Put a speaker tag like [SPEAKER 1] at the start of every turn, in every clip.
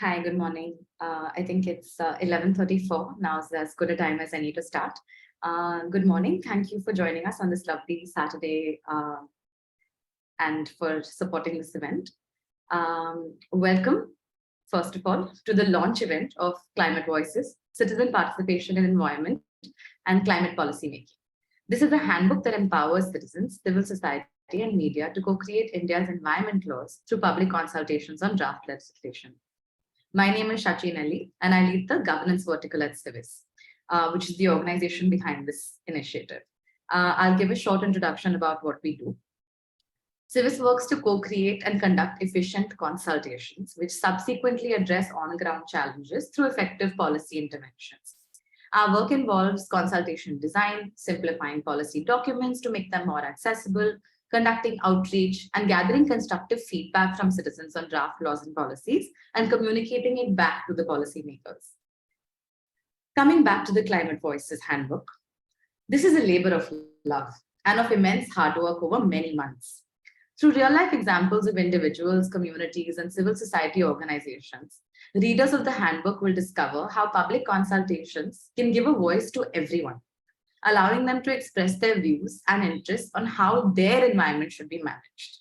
[SPEAKER 1] Hi, good morning. I think it's 11:34 now, so as good a time as any to start. Good morning. Thank you for joining us on this lovely Saturday and for supporting this event. Welcome, first of all, to the launch event of Climate Voices, Citizen Participation in Environment and Climate Policy Making. This is a handbook that empowers citizens, civil society, and media to co-create India's environment laws through public consultations on draft legislation. My name is Shachi Nelly, and I lead the governance vertical at Civis, which is the organization behind this initiative. I'll give a short introduction about what we do. Civis works to co-create and conduct efficient consultations, which subsequently address on-ground challenges through effective policy interventions. Our work involves consultation design, simplifying policy documents to make them more accessible, conducting outreach, and gathering constructive feedback from citizens on draft laws and policies, and communicating it back to the policymakers. Coming back to the Climate Voices Handbook, this is a labor of love and of immense hard work over many months. Through real-life examples of individuals, communities, and civil society organizations, readers of the handbook will discover how public consultations can give a voice to everyone, allowing them to express their views and interests on how their environment should be managed.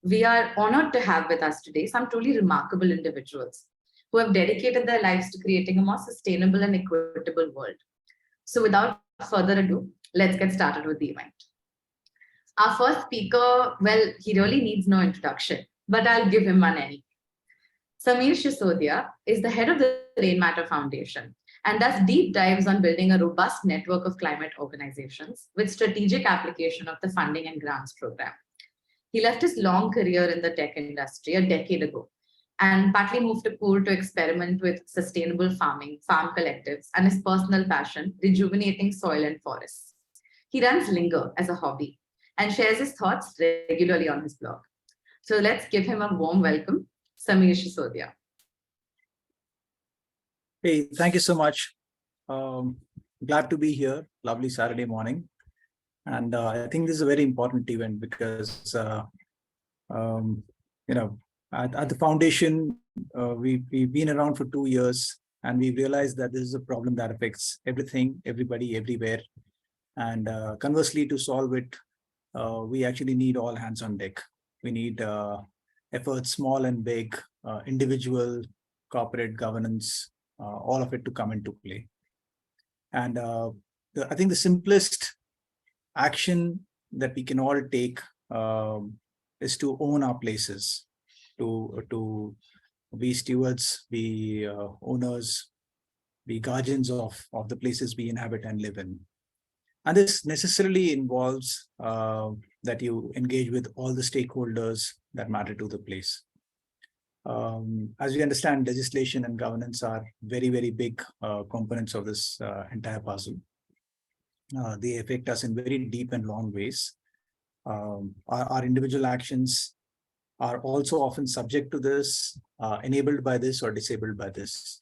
[SPEAKER 1] We are honored to have with us today some truly remarkable individuals who have dedicated their lives to creating a more sustainable and equitable world. So without further ado, let's get started with the event. Our first speaker, well, he really needs no introduction, but I'll give him one anyway. Shisodia is the head of the Rainmatter Foundation and does deep dives on building a robust network of climate organizations with strategic application of the funding and grants program. He left his long career in the tech industry a decade ago and partly moved to Pune to experiment with sustainable farming, farm collectives, and his personal passion, rejuvenating soil and forests. He runs Linger as a hobby and shares his thoughts regularly on his blog. So let's give him a warm welcome, Shisodia.
[SPEAKER 2] Hey, thank you so much. Glad to be here. Lovely Saturday morning. And I think this is a very important event because, at the foundation, we've been around for 2 years and we realized that this is a problem that affects everything, everybody, everywhere. And conversely, to solve it, we actually need all hands on deck. We need efforts, small and big, individual, corporate governance, all of it to come into play. And I think the simplest action that we can all take is to own our places, to be stewards, be owners, be guardians of the places we inhabit and live in. And this necessarily involves that you engage with all the stakeholders that matter to the place. As we understand, legislation and governance are very, very big components of this entire puzzle. They affect us in very deep and long ways. Our individual actions are also often subject to this, enabled by this or disabled by this.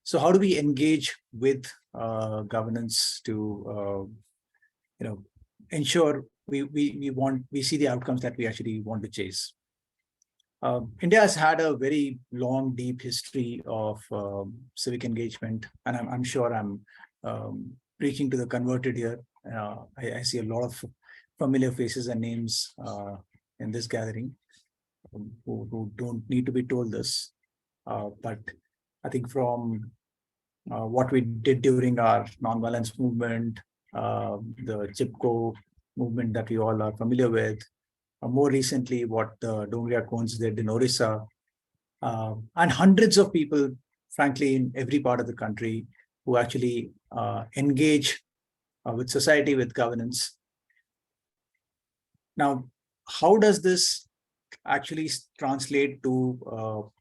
[SPEAKER 2] So how do we engage with governance to ensure we see the outcomes that we actually want to chase? India has had a very long, deep history of civic engagement, and I'm sure I'm preaching to the converted here. I see a lot of familiar faces and names in this gathering who don't need to be told this. But I think from what we did during our nonviolence movement, the CHIPCO movement that we all are familiar with, more recently what the Dongria Cones did in Orissa, and hundreds of people, frankly, in every part of the country who actually engage with society, with governance. Now, how does this actually translate to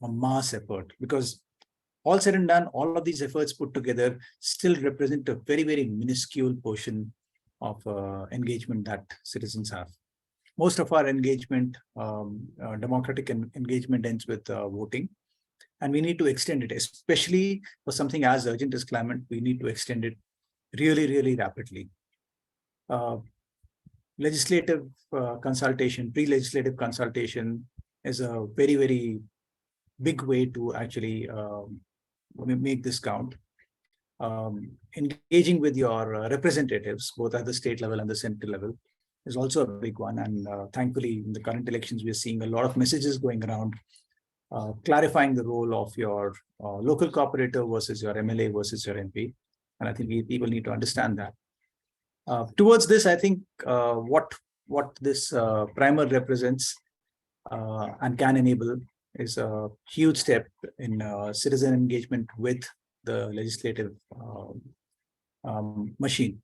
[SPEAKER 2] a mass effort? Because all said and done, all of these efforts put together still represent a very, very minuscule portion of engagement that citizens have. Most of our engagement, democratic engagement, ends with voting. And we need to extend it, especially for something as urgent as climate. We need to extend it really, really rapidly. Legislative consultation, pre-legislative consultation is a very, very big way to actually make this count. Engaging with your representatives, both at the state level and the central level, is also a big one. And thankfully, in the current elections, we are seeing a lot of messages going around, clarifying the role of your local cooperator versus your MLA versus your MP. And I think people need to understand that. Towards this, I think what this primer represents and can enable is a huge step in citizen engagement with the legislative machine.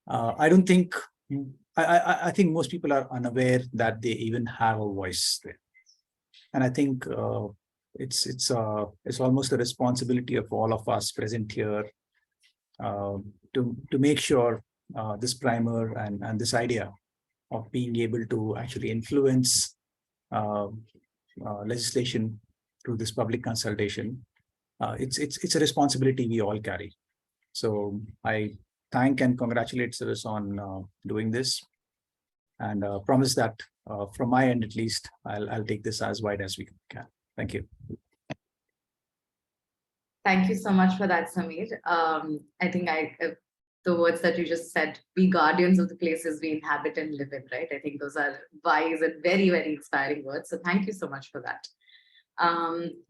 [SPEAKER 2] I don't think, I think most people are unaware that they even have a voice there. And I think it's almost a responsibility of all of us present here to make sure this primer and this idea of being able to actually influence legislation through this public consultation, it's a responsibility we all carry. So I thank and congratulate Civis on doing this, and promise that from my end at least, I'll take this as wide as we can. Thank you.
[SPEAKER 1] Thank you so much for that, Samir. I think the words that you just said, be guardians of the places we inhabit and live in, right? I think those are wise and very, very inspiring words. So thank you so much for that.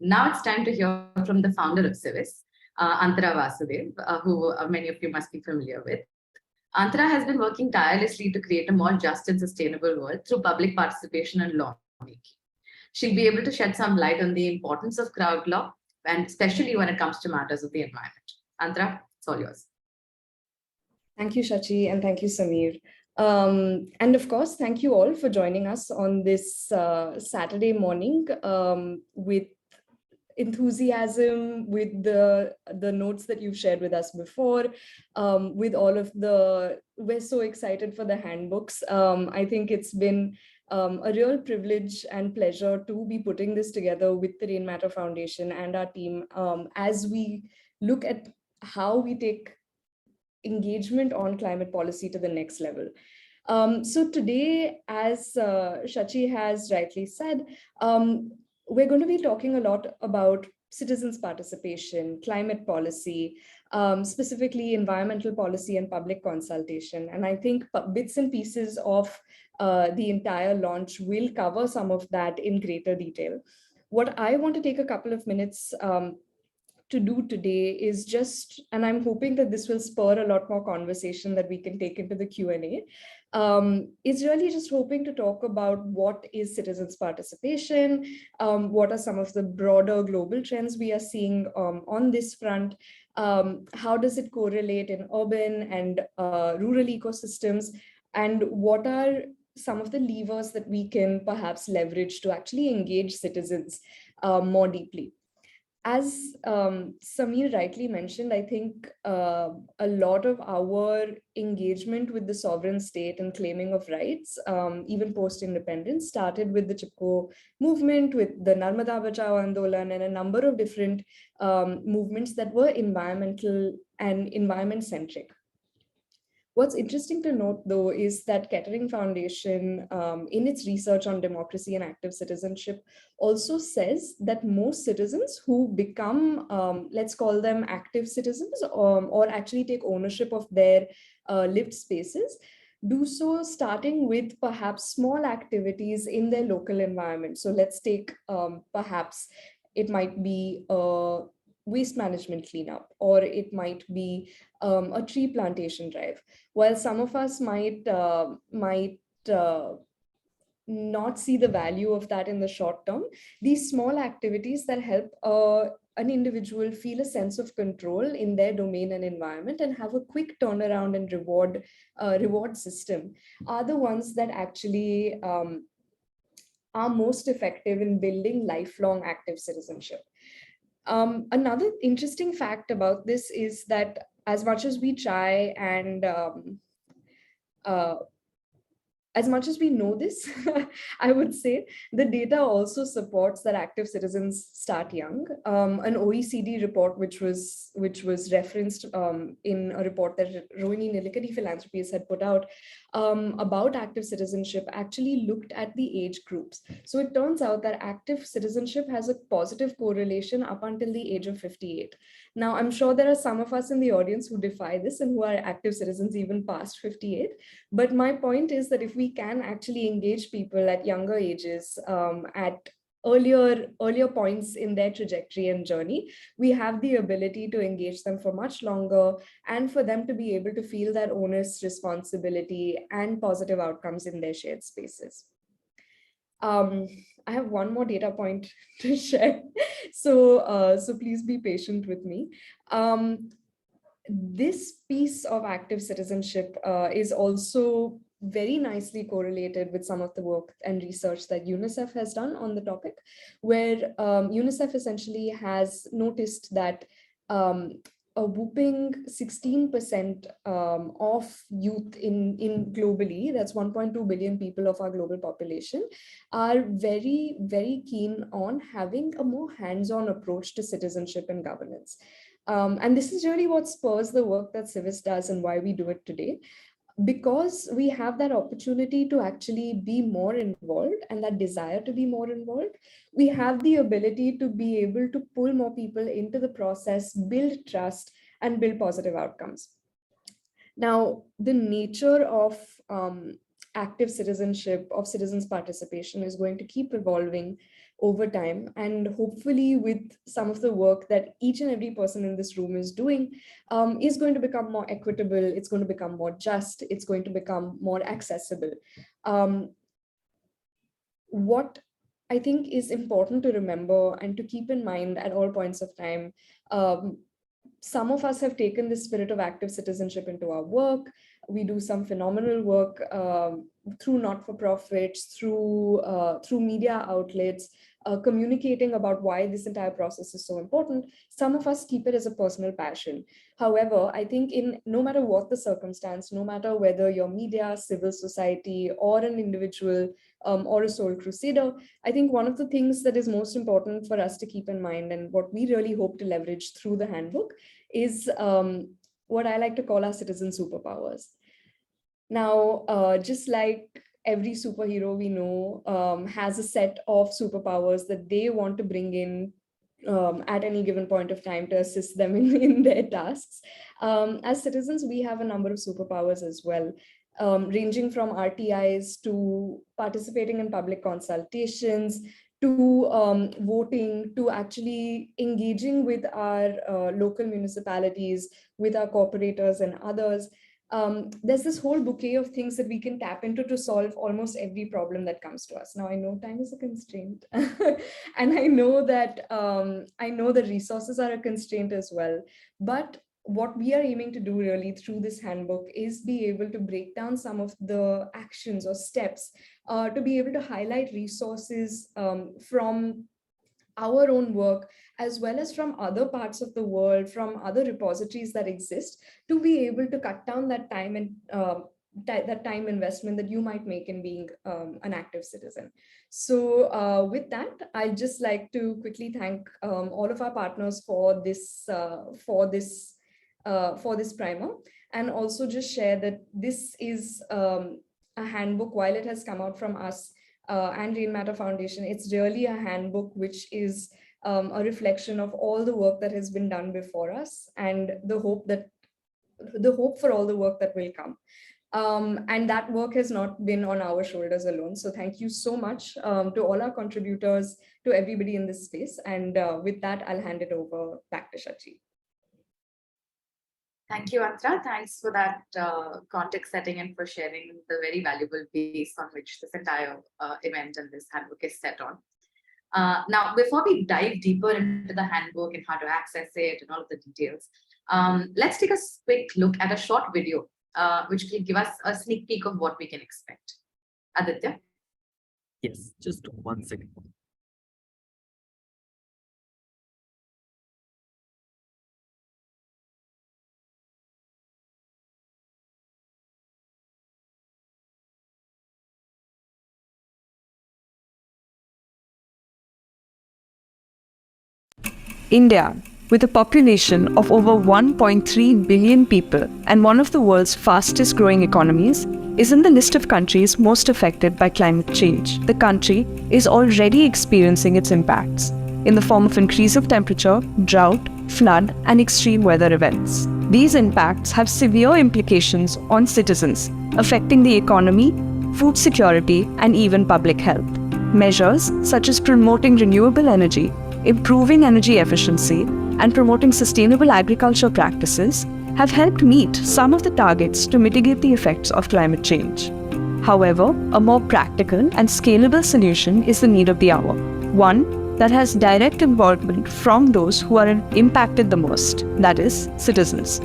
[SPEAKER 1] Now it's time to hear from the founder of Civis, Antaraa Vasudev, who many of you must be familiar with. Antaraa has been working tirelessly to create a more just and sustainable world through public participation and law making. She'll be able to shed some light on the importance of crowd law, and especially when it comes to matters of the environment. Antaraa, it's all yours.
[SPEAKER 3] Thank you, Shachi, and thank you, Samir. And of course, thank you all for joining us on this Saturday morning with enthusiasm, with the notes that you've shared with us before, with all of we're so excited for the handbooks. I think it's been a real privilege and pleasure to be putting this together with the Rainmatter Foundation and our team as we look at how we take engagement on climate policy to the next level. So today, as Shachi has rightly said, we're going to be talking a lot about citizens' participation, climate policy, specifically environmental policy and public consultation. And I think bits and pieces of the entire launch will cover some of that in greater detail. What I want to take a couple of minutes to do today is just, and I'm hoping that this will spur a lot more conversation that we can take into the Q&A, is really just hoping to talk about what is citizens' participation, what are some of the broader global trends we are seeing on this front, how does it correlate in urban and rural ecosystems, and what are some of the levers that we can perhaps leverage to actually engage citizens more deeply. As Samir rightly mentioned, I think a lot of our engagement with the sovereign state and claiming of rights, even post-independence, started with the Chipko movement, with the Narmada Bachao Andolan, and a number of different movements that were environmental and environment-centric. What's interesting to note, though, is that Kettering Foundation, in its research on democracy and active citizenship, also says that most citizens who become, let's call them active citizens, or actually take ownership of their lived spaces, do so starting with perhaps small activities in their local environment. So let's take perhaps it might be waste management cleanup, or it might be a tree plantation drive. While some of us might not see the value of that in the short term, these small activities that help an individual feel a sense of control in their domain and environment and have a quick turnaround and reward system are the ones that actually are most effective in building lifelong active citizenship. Another interesting fact about this is that as much as we try and as much as we know this, I would say the data also supports that active citizens start young. An OECD report, which was which was referenced in a report that Rohini Nilikadi Philanthropies had put out about active citizenship, actually looked at the age groups. So it turns out that active citizenship has a positive correlation up until the age of 58. Now, I'm sure there are some of us in the audience who defy this and who are active citizens even past 58. But my point is that if we can actually engage people at younger ages, at earlier points in their trajectory and journey, we have the ability to engage them for much longer and for them to be able to feel that onus, responsibility, and positive outcomes in their shared spaces. I have one more data point to share, so please be patient with me. This piece of active citizenship is also very nicely correlated with some of the work and research that UNICEF has done on the topic, where UNICEF essentially has noticed that a whooping 16% of youth in globally, that's 1.2 billion people of our global population, are very, very keen on having a more hands-on approach to citizenship and governance. And this is really what spurs the work that Civis does and why we do it today. Because we have that opportunity to actually be more involved and that desire to be more involved, we have the ability to be able to pull more people into the process, build trust, and build positive outcomes. Now, the nature of active citizenship, of citizens' participation, is going to keep evolving over time. And hopefully with some of the work that each and every person in this room is doing, is going to become more equitable, it's going to become more just, it's going to become more accessible. What I think is important to remember and to keep in mind at all points of time, some of us have taken the spirit of active citizenship into our work. We do some phenomenal work through not-for-profits, through media outlets, communicating about why this entire process is so important. Some of us keep it as a personal passion. However, I think no matter what the circumstance, no matter whether you're media, civil society, or an individual, or a sole crusader, I think one of the things that is most important for us to keep in mind, and what we really hope to leverage through the handbook, is what I like to call our citizen superpowers. Now, just like every superhero we know has a set of superpowers that they want to bring in at any given point of time to assist them in their tasks. As citizens, we have a number of superpowers as well, ranging from RTIs to participating in public consultations, to voting, to actually engaging with our local municipalities, with our corporators and others. There's this whole bouquet of things that we can tap into to solve almost every problem that comes to us. Now, I know time is a constraint, and I know that resources are a constraint as well. But what we are aiming to do really through this handbook is be able to break down some of the actions or steps to be able to highlight resources from our own work, as well as from other parts of the world, from other repositories that exist, to be able to cut down that time and that time investment that you might make in being an active citizen. So with that, I'd just like to quickly thank all of our partners for this primer, and also just share that this is a handbook. While it has come out from us and Rainmatter Foundation, it's really a handbook which is a reflection of all the work that has been done before us, and the hope for all the work that will come. And that work has not been on our shoulders alone. So thank you so much to all our contributors, to everybody in this space. And with that, I'll hand it over back to Shachi.
[SPEAKER 1] Thank you, Antaraa. Thanks for that context setting and for sharing the very valuable base on which this entire event and this handbook is set on. Now, before we dive deeper into the handbook and how to access it and all of the details, let's take a quick look at a short video, which will give us a sneak peek of what we can expect. Aditya?
[SPEAKER 4] Yes, just 1 second.
[SPEAKER 5] India, with a population of over 1.3 billion people and one of the world's fastest growing economies, is in the list of countries most affected by climate change. The country is already experiencing its impacts in the form of increase of temperature, drought, flood, and extreme weather events. These impacts have severe implications on citizens, affecting the economy, food security, and even public health. Measures such as promoting renewable energy, improving energy efficiency, and promoting sustainable agriculture practices have helped meet some of the targets to mitigate the effects of climate change. However, a more practical and scalable solution is the need of the hour, one that has direct involvement from those who are impacted the most, that is, citizens.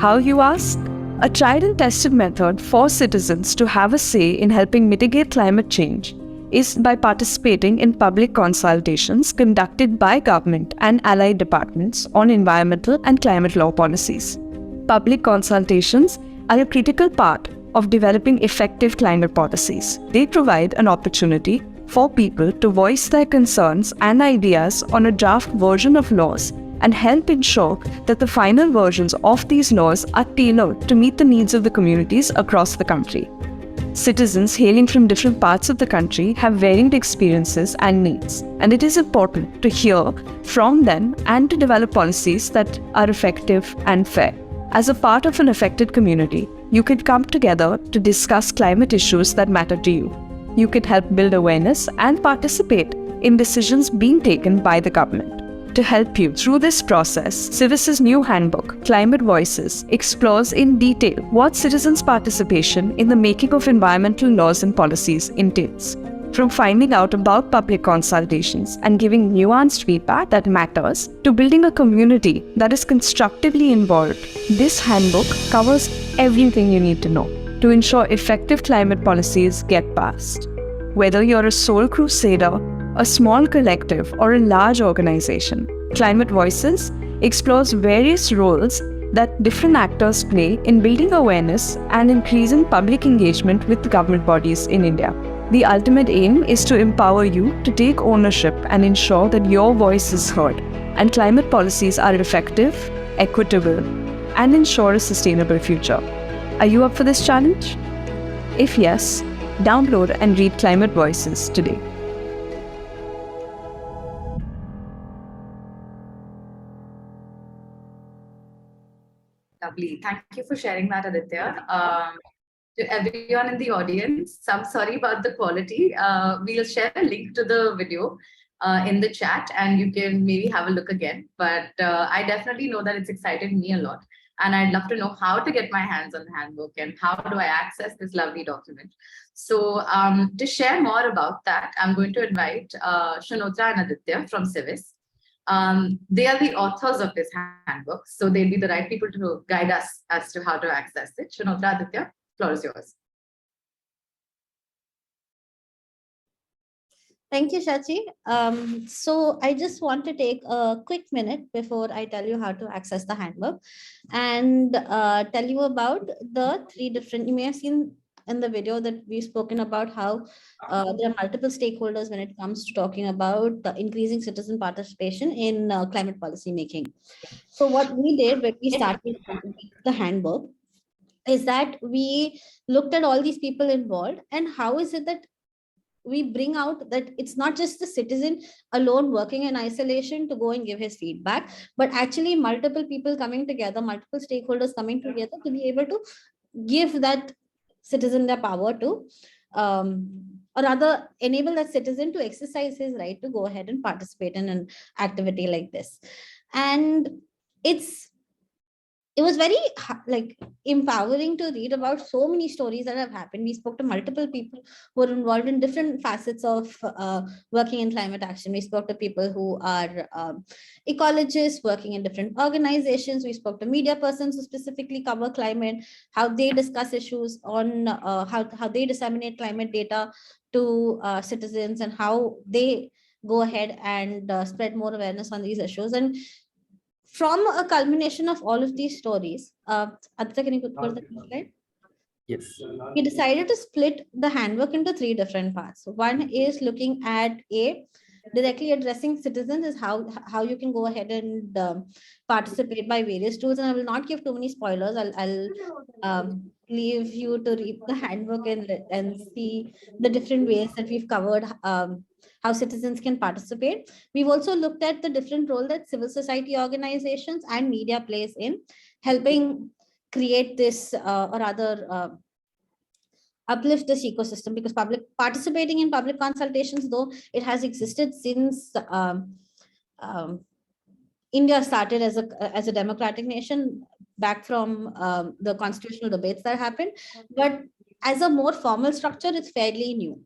[SPEAKER 5] How, you ask? A tried and tested method for citizens to have a say in helping mitigate climate change is by participating in public consultations conducted by government and allied departments on environmental and climate law policies. Public consultations are a critical part of developing effective climate policies. They provide an opportunity for people to voice their concerns and ideas on a draft version of laws and help ensure that the final versions of these laws are tailored to meet the needs of the communities across the country. Citizens hailing from different parts of the country have varied experiences and needs, and it is important to hear from them and to develop policies that are effective and fair. As a part of an affected community, you can come together to discuss climate issues that matter to you. You can help build awareness and participate in decisions being taken by the government. To help you through this process, Civis's new handbook, Climate Voices, explores in detail what citizens' participation in the making of environmental laws and policies entails. From finding out about public consultations and giving nuanced feedback that matters, to building a community that is constructively involved, this handbook covers everything you need to know to ensure effective climate policies get passed. Whether you're a sole crusader, a small collective, or a large organization, Climate Voices explores various roles that different actors play in building awareness and increasing public engagement with government bodies in India. The ultimate aim is to empower you to take ownership and ensure that your voice is heard and climate policies are effective, equitable, and ensure a sustainable future. Are you up for this challenge? If yes, download and read Climate Voices today.
[SPEAKER 1] Lovely. Thank you for sharing that, Aditya. To everyone in the audience, I'm sorry about the quality. We'll share a link to the video in the chat and you can maybe have a look again. But I definitely know that it's excited me a lot. And I'd love to know how to get my hands on the handbook and how do I access this lovely document. So to share more about that, I'm going to invite Shonottra and Aditya from Civis. They are the authors of this handbook, so they'll be the right people to guide us as to how to access it. Shonottra, Aditya, floor is yours.
[SPEAKER 6] Thank you, Shachi. So I just want to take a quick minute before I tell you how to access the handbook and tell you about the three different, you may have seen in the video that we've spoken about how there are multiple stakeholders when it comes to talking about increasing citizen participation in climate policy making. So what we did when we started the handbook is that we looked at all these people involved and how is it that we bring out that it's not just the citizen alone working in isolation to go and give his feedback, but actually multiple people coming together, multiple stakeholders coming together to be able to give that citizen their power to, or rather enable that citizen to exercise his right to go ahead and participate in an activity like this. And it was very empowering to read about so many stories that have happened. We spoke to multiple people who are involved in different facets of working in climate action. We spoke to people who are ecologists working in different organizations. We spoke to media persons who specifically cover climate, how they discuss issues on how they disseminate climate data to citizens and how they go ahead and spread more awareness on these issues. And from a culmination of all of these stories, Aditya, can you go to the next slide?
[SPEAKER 4] Yes.
[SPEAKER 6] We decided to split the handbook into three different parts. One is looking at directly addressing citizens is how you can go ahead and participate by various tools. And I will not give too many spoilers. I'll leave you to read the handbook and see the different ways that we've covered how citizens can participate. We've also looked at the different role that civil society organizations and media plays in helping create this or rather uplift this ecosystem, because participating in public consultations, though it has existed since India started as a democratic nation back from the constitutional debates that happened, but as a more formal structure, it's fairly new.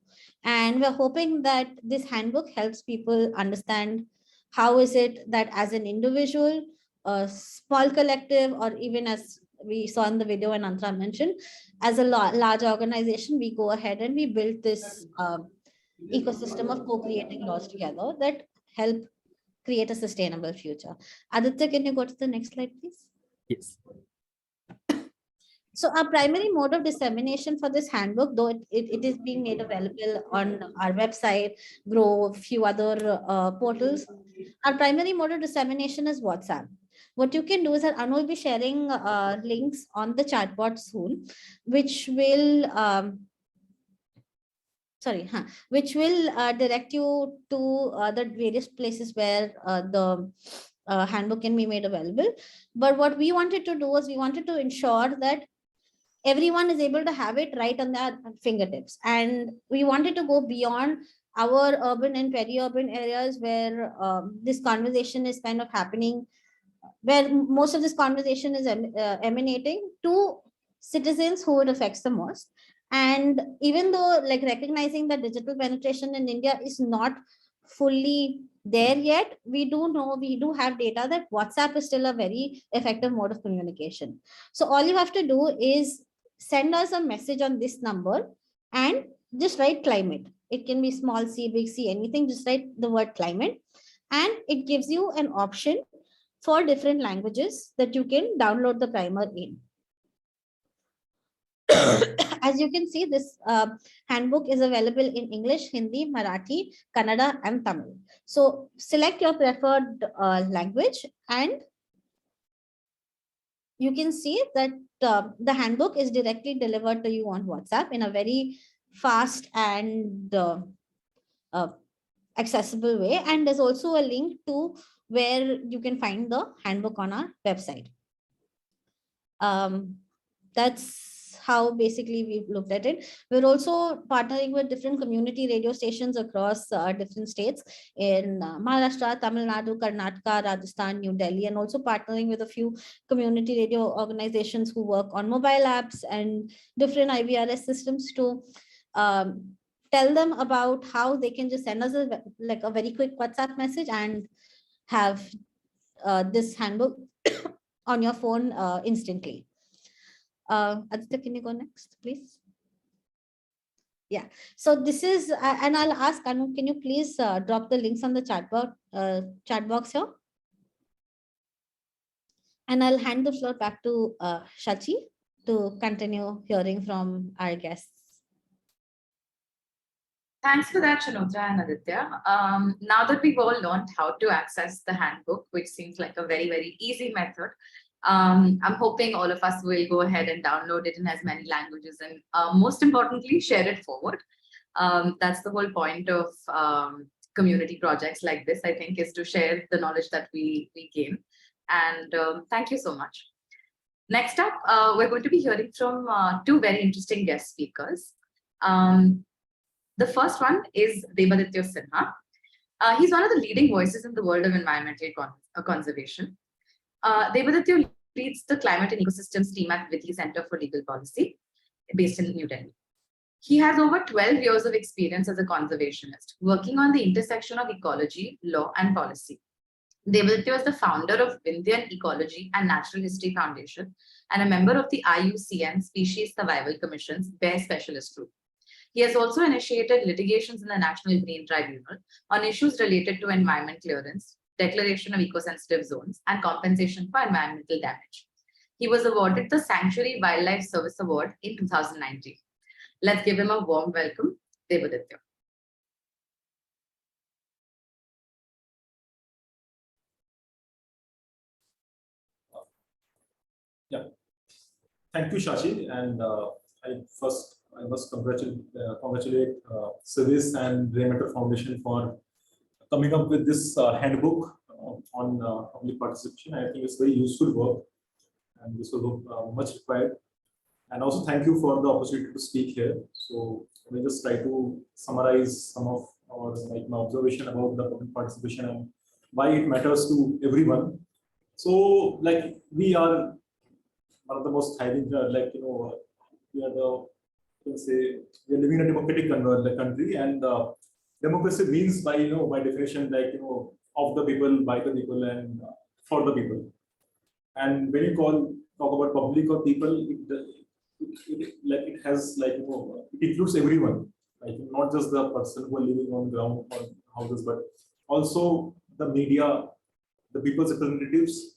[SPEAKER 6] And we're hoping that this handbook helps people understand how is it that as an individual, a small collective, or even as we saw in the video and Antaraa mentioned, as a large organization, we go ahead and we build this ecosystem of co-creating laws together that help create a sustainable future. Aditya, can you go to the next slide, please?
[SPEAKER 4] Yes.
[SPEAKER 6] So our primary mode of dissemination for this handbook, though it is being made available on our website, Grow, a few other portals, our primary mode of dissemination is WhatsApp. What you can do is that Anu will be sharing links on the chatbot soon, which will direct you to the various places where the handbook can be made available. But what we wanted to do was we wanted to ensure that everyone is able to have it right on their fingertips. And we wanted to go beyond our urban and peri-urban areas where this conversation is kind of happening, where most of this conversation is emanating to citizens who it affects the most. And even though like recognizing that digital penetration in India is not fully there yet, we do have data that WhatsApp is still a very effective mode of communication. So all you have to do is send us a message on this number and just write climate. It can be small c, big C, anything, just write the word climate. And it gives you an option for different languages that you can download the primer in. As you can see, this handbook is available in English, Hindi, Marathi, Kannada, and Tamil. So select your preferred language and you can see that the handbook is directly delivered to you on WhatsApp in a very fast and accessible way. And there's also a link to where you can find the handbook on our website. That's how basically we've looked at it. We're also partnering with different community radio stations across different states in Maharashtra, Tamil Nadu, Karnataka, Rajasthan, New Delhi, and also partnering with a few community radio organizations who work on mobile apps and different IVRS systems to tell them about how they can just send us a very quick WhatsApp message and have this handbook on your phone instantly. Aditya, can you go next, please? Yeah, so this is, and I'll ask Anu, can you please drop the links on the chat box here? And I'll hand the floor back to Shachi to continue hearing from our guests.
[SPEAKER 1] Thanks for that, Shonottra and Aditya. Now that we've all learned how to access the handbook, which seems like a very, very easy method, I'm hoping all of us will go ahead and download it in as many languages and most importantly, share it forward. That's the whole point of community projects like this, I think, is to share the knowledge that we gain. And thank you so much. Next up, we're going to be hearing from two very interesting guest speakers. The first one is Debadityo Sinha. He's one of the leading voices in the world of environmental conservation. Debadityo leads the Climate and Ecosystems team at Vidhi Center for Legal Policy, based in New Delhi. He has over 12 years of experience as a conservationist, working on the intersection of ecology, law, and policy. Debadityo is the founder of Indian Ecology and Natural History Foundation and a member of the IUCN Species Survival Commission's Bear Specialist Group. He has also initiated litigations in the National Green Tribunal on issues related to environment clearance, declaration of eco-sensitive zones, and compensation for environmental damage. He was awarded the Sanctuary Wildlife Service Award in 2019. Let's give him a warm welcome, Debadityo.
[SPEAKER 7] Yeah, thank you, Shashi. And I must congratulate Civis and Rainmatter Foundation for coming up with this handbook on public participation. I think it's very useful work, and this will much required. And also thank you for the opportunity to speak here. So let me just try to summarize some of my observation about the public participation and why it matters to everyone. So like we are one of the most thriving, we are the, you can say, we are living in a democratic country, and democracy means by definition, of the people, by the people, and for the people. And when you talk about public or people, it has it includes everyone, like not just the person who are living on ground or houses, but also the media, the people's representatives.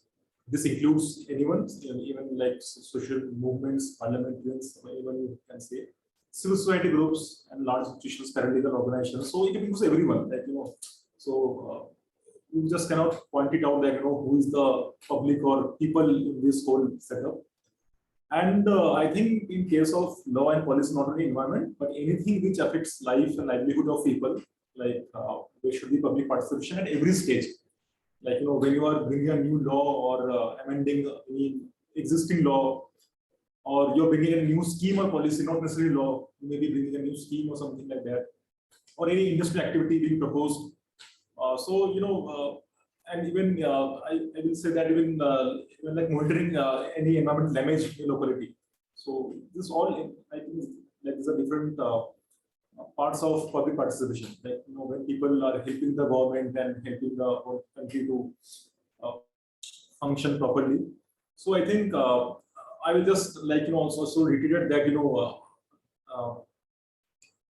[SPEAKER 7] This includes anyone, even like social movements, parliamentarians, even you can say civil society groups and large institutions, paralegal organizations. So it includes everyone, So you just cannot point it out that who is the public or people in this whole setup. And I think in case of law and policy, not only environment, but anything which affects life and livelihood of people, there should be public participation at every stage. When you are bringing a new law or amending any existing law, or you're bringing a new scheme or policy, not necessarily law, you may be bringing a new scheme or something like that, or any industrial activity being proposed. And even I will say that even like monitoring any environmental damage in locality. So this all, I think, these are different parts of public participation. When people are helping the government and helping the whole country to function properly. So I think I will just also reiterate that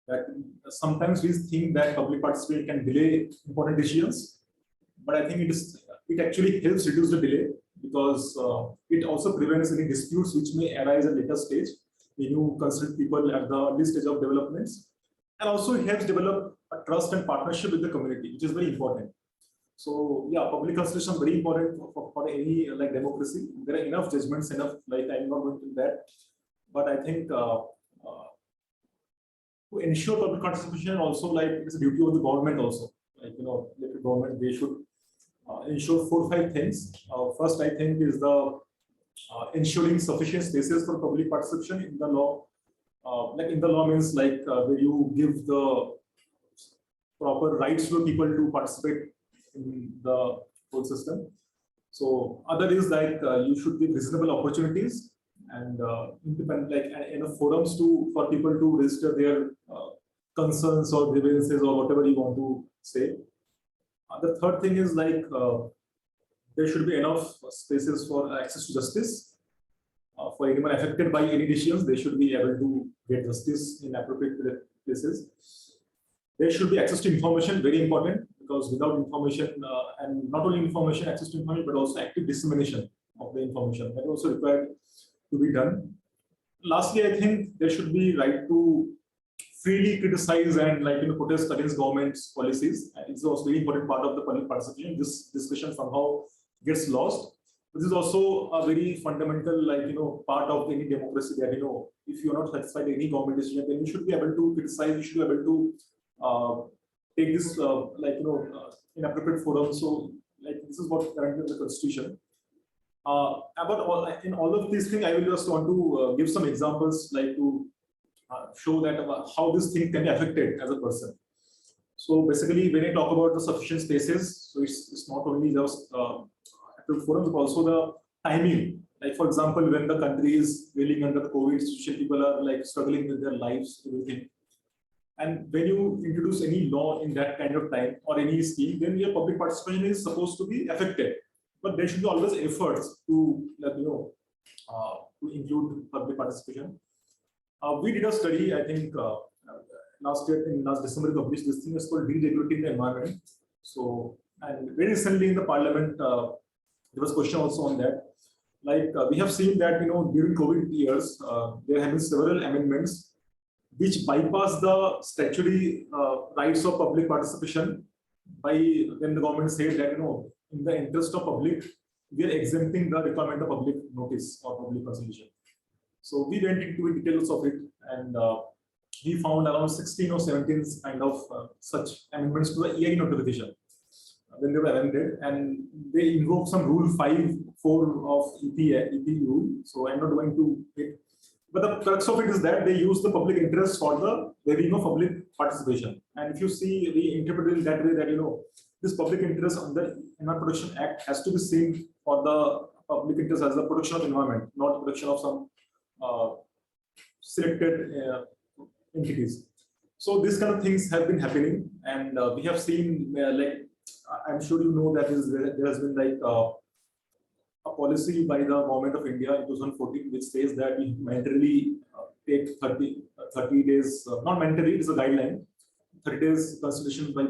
[SPEAKER 7] that sometimes we think that public participation can delay important decisions, but I think it actually helps reduce the delay, because it also prevents any disputes which may arise at later stage when you consult people at the early stage of developments, and also it helps develop a trust and partnership with the community, which is very important. So yeah, public consultation is very important for any democracy. There are enough judgments, enough I'm not going to that, but I think to ensure public participation also it's a duty of the government also. The government, they should ensure 4 or 5 things. First, I think, is the ensuring sufficient spaces for public participation in the law. In the law means where you give the proper rights to people to participate in the whole system. So other is you should give reasonable opportunities and independent forums for people to register their concerns or grievances or whatever you want to say. The third thing is there should be enough spaces for access to justice. For anyone affected by any decisions, they should be able to get justice in appropriate places. There should be access to information, very important, because without information, and not only information, access to information, but also active dissemination of the information, that is also required to be done. Lastly, I think there should be right to freely criticize and protest against government's policies. And it's also a very important part of the public participation. This discussion somehow gets lost. This is also a very fundamental part of any democracy, that if you are not satisfied with any government decision, then you should be able to criticize, you should be able to take this in appropriate forum. So this is what currently in the constitution. In all of these things, I will just want to give some examples to show that how this thing can be affected as a person. So basically, when I talk about the sufficient spaces, so it's not only just forums, but also the timing. For example, when the country is reeling under the COVID situation, people are struggling with their lives, everything. And when you introduce any law in that kind of time or any scheme, then your public participation is supposed to be affected. But there should be always efforts to to include public participation. We did a study, I think, last December, we published this thing. It's called Deregulating the Environment. So, and very recently in the Parliament, there was a question also on that. We have seen that during COVID years, there have been several amendments which bypass the statutory rights of public participation by when the government said that in the interest of public, we are exempting the requirement of public notice or public consultation. So we went into the details of it, and we found around 16 or 17 kind of such amendments to the EI notification when they were amended, and they invoke some rule 5.4 of EP rule. So I'm not going to it. But the crux of it is that they use the public interest for the waiving of public participation. And if you see, we interpret it that way that, this public interest under Environment Protection Act has to be seen for the public interest as the protection of environment, not protection of some selected entities. So these kind of things have been happening, and we have seen, like, I'm sure you know that there has been like a policy by the government of India in 2014, which says that we mandatorily take 30 days, not mandatory, it's a guideline, 30 days consultation by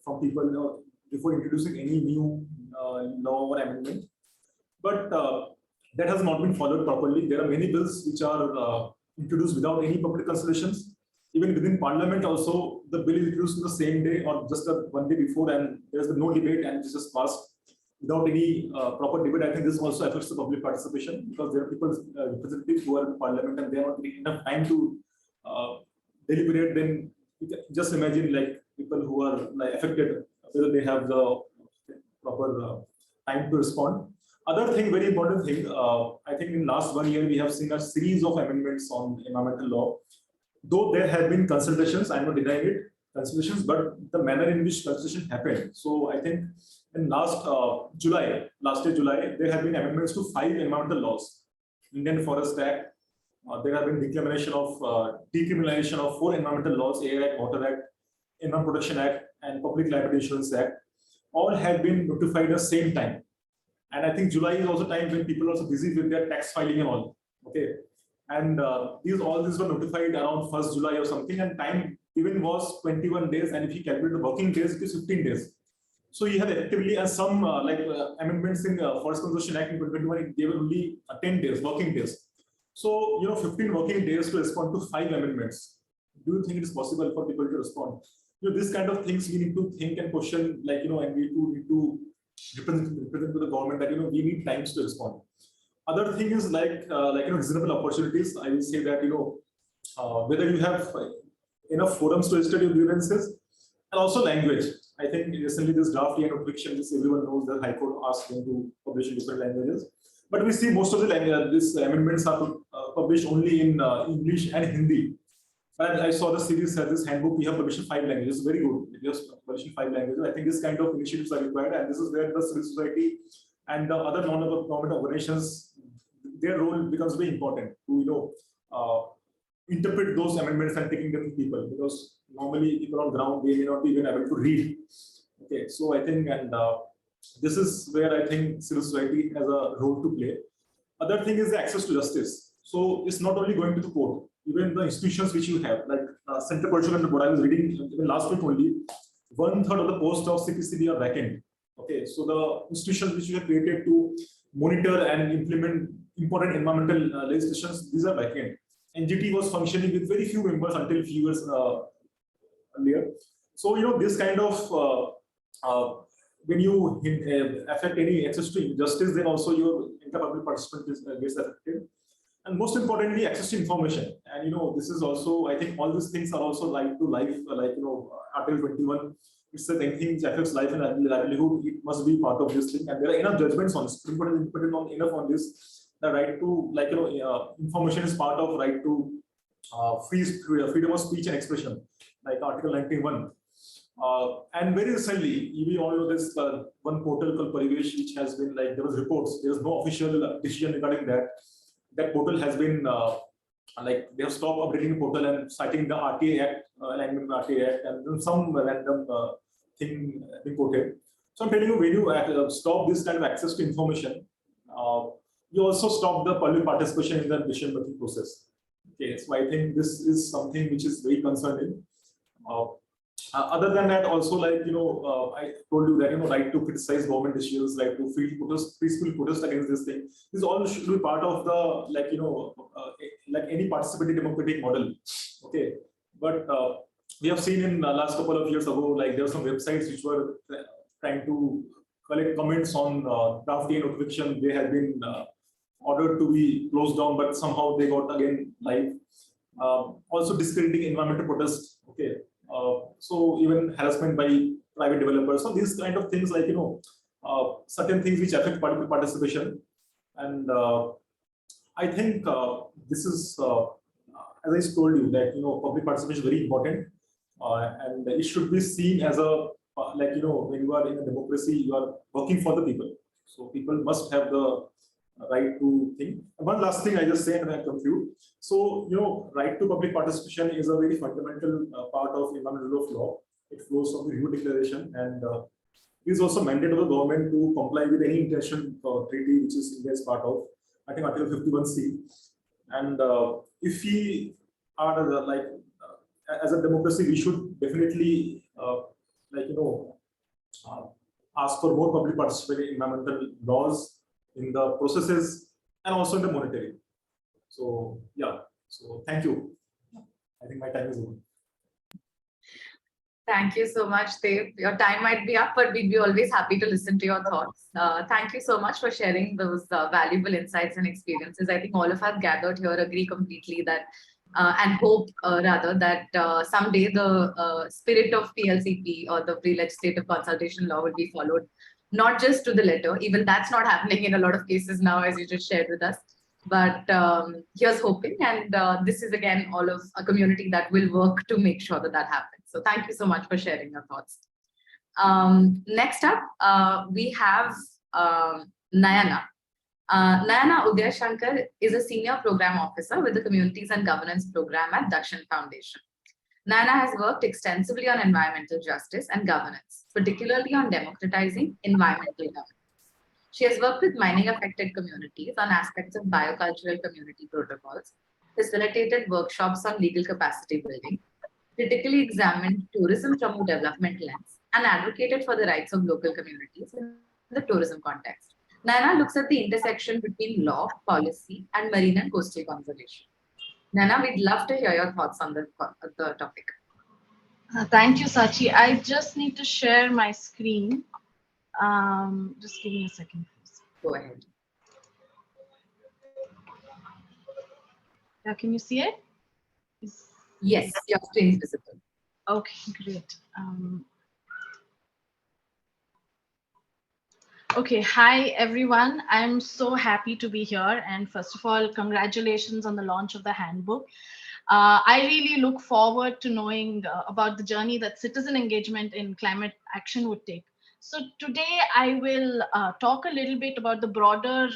[SPEAKER 7] from people before introducing any new law or amendment. But that has not been followed properly. There are many bills which are introduced without any public consultations. Even within Parliament also, the bill is introduced the same day or just one day before, and there's no debate, and it's just passed without any proper debate. I think this also affects the public participation, because there are people, representatives who are in Parliament, and they are not getting enough time to deliberate. Then you can just imagine, like, people who are like affected, whether they have the proper time to respond. Other thing, very important thing, I think in last 1 year, we have seen a series of amendments on environmental law. Though there have been consultations, I'm not denying it, consultations, but the manner in which consultation happened. So I think in last year, July, there have been amendments to 5 environmental laws. Indian Forest Act, there have been decriminalization of 4 environmental laws, Air Act, Water Act, Environment Protection Act, and Public Liability Insurance Act. All have been notified at the same time. And I think July is also time when people are also busy with their tax filing and all. Okay. And all these were notified around 1st July or something, and time even was 21 days. And if you calculate the working days, it is 15 days. So you have effectively some amendments in Forest Conservation Act in 2021, they were only 10 days, working days. So, 15 working days to respond to 5 amendments. Do you think it is possible for people to respond? This kind of things we need to think and question, like, and we need to represent to the government that, we need times to respond. Other thing is reasonable opportunities. I will say that, whether you have enough forums to study your grievances, and also language. I think recently this draft EI notification, which everyone knows that High Court asked them to publish in different languages. But we see most of the these amendments are published only in English and Hindi. And I saw the Civis has this handbook. We have published in 5 languages. Very good. We have published in 5 languages. I think this kind of initiatives are required, and this is where the civil society and the other non-government organizations, their role becomes very important to interpret those amendments and taking them to people, because normally people on ground, they may not be even able to read. Okay, so I think, and this is where I think civil society has a role to play. Other thing is the access to justice. So it's not only going to the court, even the institutions which you have, like Center for Political and what I was reading even last week only, 1/3 of the post of CPCB are vacant. Okay, so the institutions which you have created to monitor and implement important environmental legislations, these are vacant. NGT was functioning with very few members until few years earlier. So, this kind of, when you affect any access to justice, then also your inter-public participant gets affected. And most importantly, access to information. And, this is also, I think all these things are also right to life, Article 21. It says anything which affects life and livelihood, it must be part of this thing. And there are enough judgments on this. Enough on this. The right to, information is part of right to freedom of speech and expression, like Article 91. And very recently, we all know this one portal called Parivesh, which has been there was reports. There was no official decision regarding that. That portal has been they have stopped updating the portal and citing the RTA Act, alignment RTA Act, and then some random thing reported. So I'm telling you, when you stop this kind of access to information, you also stop the public participation in the decision-making process. Okay, so I think this is something which is very concerning. Other than that, also, I told you that, right to criticize government issues, right to peaceful protest against this thing. This all should be part of the, any participatory democratic model. Okay, but we have seen in the last couple of years ago, there were some websites which were trying to collect comments on draft notification. They have been ordered to be closed down, but somehow they got again live. Also discrediting environmental protest. Okay, so even harassment by private developers. So these kind of things, like certain things which affect participation, and I think this is, as I told you, that public participation is very important, and it should be seen as a when you are in a democracy, you are working for the people. So people must have the right to think. One last thing I just say and I conclude. So right to public participation is a very fundamental part of environmental rule of law. It flows from the Rio Declaration, and it is also mandated of the government to comply with any international treaty which is India is part of. I think Article 51C. And if we are as a democracy, we should definitely ask for more public participation in environmental laws, in the processes, and also in the monitoring. So yeah, so thank you. I think my time is over.
[SPEAKER 1] Thank you so much, Dev. Your time might be up, but we'd be always happy to listen to your thoughts. Thank you so much for sharing those valuable insights and experiences. I think all of us gathered here agree completely that, and hope rather, that someday the spirit of PLCP or the pre-legislative consultation law will be followed, not just to the letter. Even that's not happening in a lot of cases now, as you just shared with us. But here's hoping, and this is again all of a community that will work to make sure that that happens. So thank you so much for sharing your thoughts. Next up, we have Nayana. Nayana Udayashankar is a senior program officer with the Communities and Governance program at Dakshin Foundation. Nayana has worked extensively on environmental justice and governance, particularly on democratizing environmental governance. She has worked with mining-affected communities on aspects of biocultural community protocols, facilitated workshops on legal capacity building, critically examined tourism from a development lens, and advocated for the rights of local communities in the tourism context. Nayana looks at the intersection between law, policy, and marine and coastal conservation. Nayana, we'd love to hear your thoughts on the topic.
[SPEAKER 8] Thank you, Sachi. I just need to share my screen. Just give me a second, please.
[SPEAKER 1] Go ahead.
[SPEAKER 8] Can you see it?
[SPEAKER 1] Yes, your screen is visible.
[SPEAKER 8] Okay, great. Okay, hi everyone. I'm so happy to be here. And first of all, congratulations on the launch of the handbook. I really look forward to knowing about the journey that citizen engagement in climate action would take. So today I will talk a little bit about the broader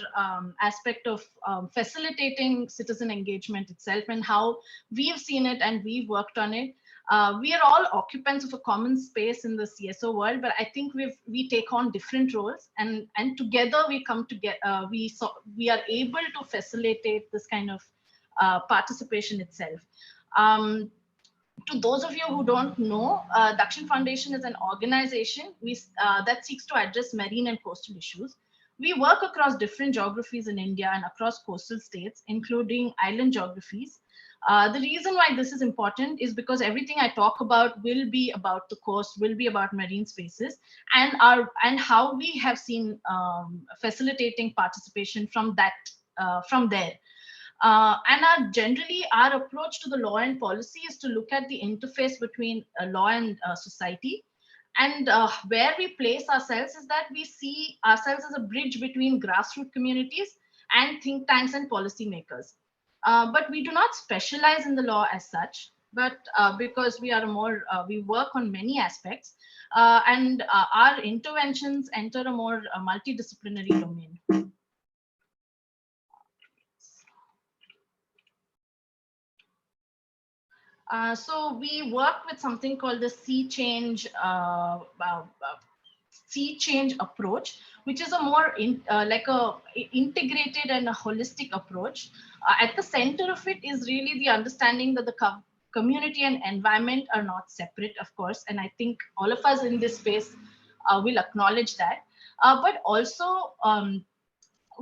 [SPEAKER 8] aspect of facilitating citizen engagement itself and how we've seen it and we've worked on it. We are all occupants of a common space in the CSO world, but I think we take on different roles, and together we come together. We are able to facilitate this kind of participation itself. To those of you who don't know, Dakshin Foundation is an organization that seeks to address marine and coastal issues. We work across different geographies in India and across coastal states, including island geographies. The reason why this is important is because everything I talk about will be about the coast, will be about marine spaces, and how we have seen facilitating participation from there. Generally, our approach to the law and policy is to look at the interface between law and society. And where we place ourselves is that we see ourselves as a bridge between grassroots communities and think tanks and policymakers. But we do not specialize in the law as such, but because we work on many aspects, and our interventions enter a more multidisciplinary domain. So we work with something called the sea change approach, which is a more integrated and a holistic approach. At the center of it is really the understanding that the community and environment are not separate, of course, and I think all of us in this space will acknowledge that. But also,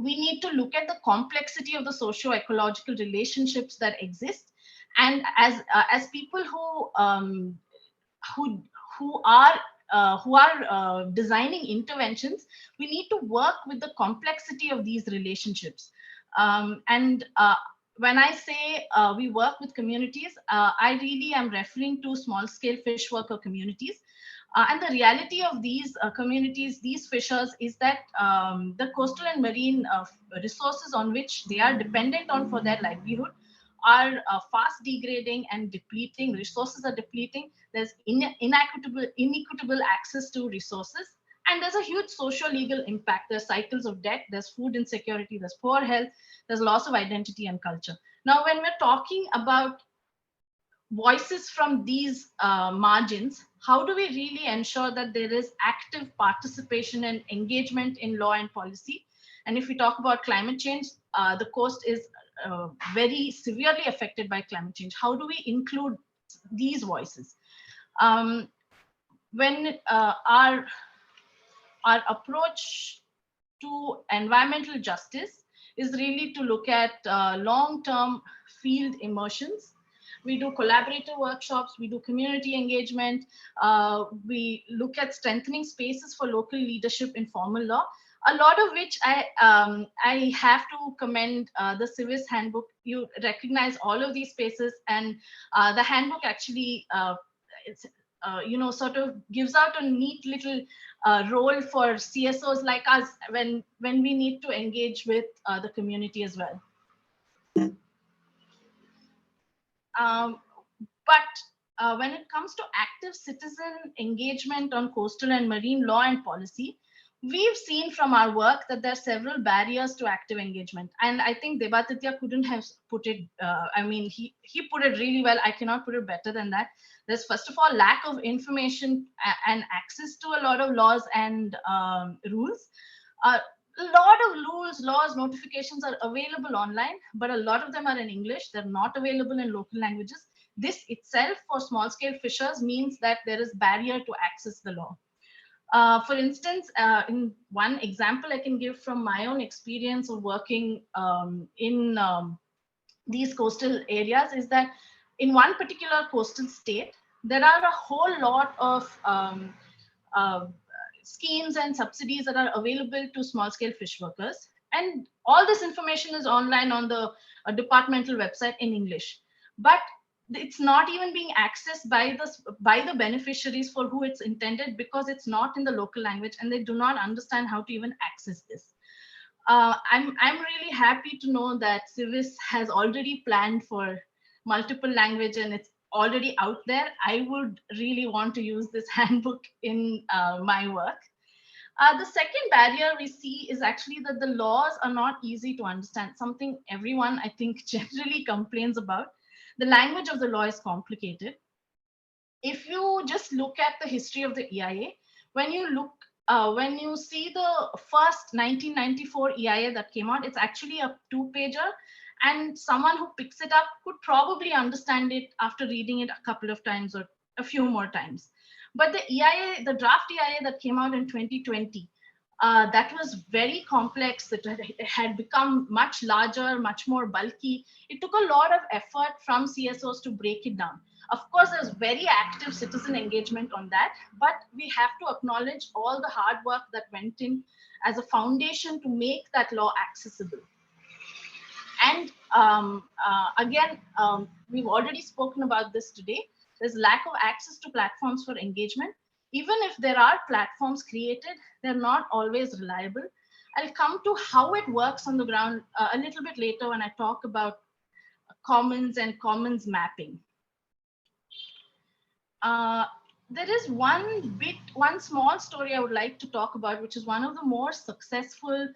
[SPEAKER 8] we need to look at the complexity of the socio-ecological relationships that exist. And as people who are designing interventions, we need to work with the complexity of these relationships. When I say we work with communities, I really am referring to small-scale fish worker communities. And the reality of these communities, these fishers, is that the coastal and marine resources on which they are dependent on for their livelihood are fast degrading and depleting. Resources are depleting. There's inequitable access to resources. And there's a huge socio-legal impact. There's cycles of debt, there's food insecurity, there's poor health, there's loss of identity and culture. Now, when we're talking about voices from these margins, how do we really ensure that there is active participation and engagement in law and policy? And if we talk about climate change, the coast is very severely affected by climate change. How do we include these voices? When our approach to environmental justice is really to look at long-term field immersions. We do collaborative workshops, we do community engagement, we look at strengthening spaces for local leadership in formal law, a lot of which I have to commend the Civis handbook. You recognize all of these spaces, and the handbook actually sort of gives out a neat little role for CSOs like us when we need to engage with the community as well. But when it comes to active citizen engagement on coastal and marine law and policy, we've seen from our work that there are several barriers to active engagement. And I think Debadityo couldn't have put it, he put it really well. I cannot put it better than that. There's first of all, lack of information and access to a lot of laws and rules. A lot of rules, laws, notifications are available online, but a lot of them are in English. They're not available in local languages. This itself for small scale fishers means that there is barrier to access the law. For instance, in one example I can give from my own experience of working in these coastal areas is that in one particular coastal state, there are a whole lot of schemes and subsidies that are available to small scale fish workers. And all this information is online on the departmental website in English. But it's not even being accessed by the beneficiaries for who it's intended, because it's not in the local language and they do not understand how to even access this. I'm really happy to know that Civis has already planned for multiple language and it's already out there. I would really want to use this handbook in my work. The second barrier we see is actually that the laws are not easy to understand, something everyone I think generally complains about. The language of the law is complicated. If you just look at the history of the EIA, when you see the first 1994 EIA that came out, it's actually a 2-pager, and someone who picks it up could probably understand it after reading it a couple of times or a few more times. But the EIA, the draft EIA that came out in 2020, that was very complex. It had become much larger, much more bulky. It took a lot of effort from CSOs to break it down. Of course, there's very active citizen engagement on that, but we have to acknowledge all the hard work that went in as a foundation to make that law accessible. And again, we've already spoken about this today. There's lack of access to platforms for engagement. Even if there are platforms created, they're not always reliable. I'll come to how it works on the ground a little bit later when I talk about commons and commons mapping. There is one small story I would like to talk about, which is one of the more successful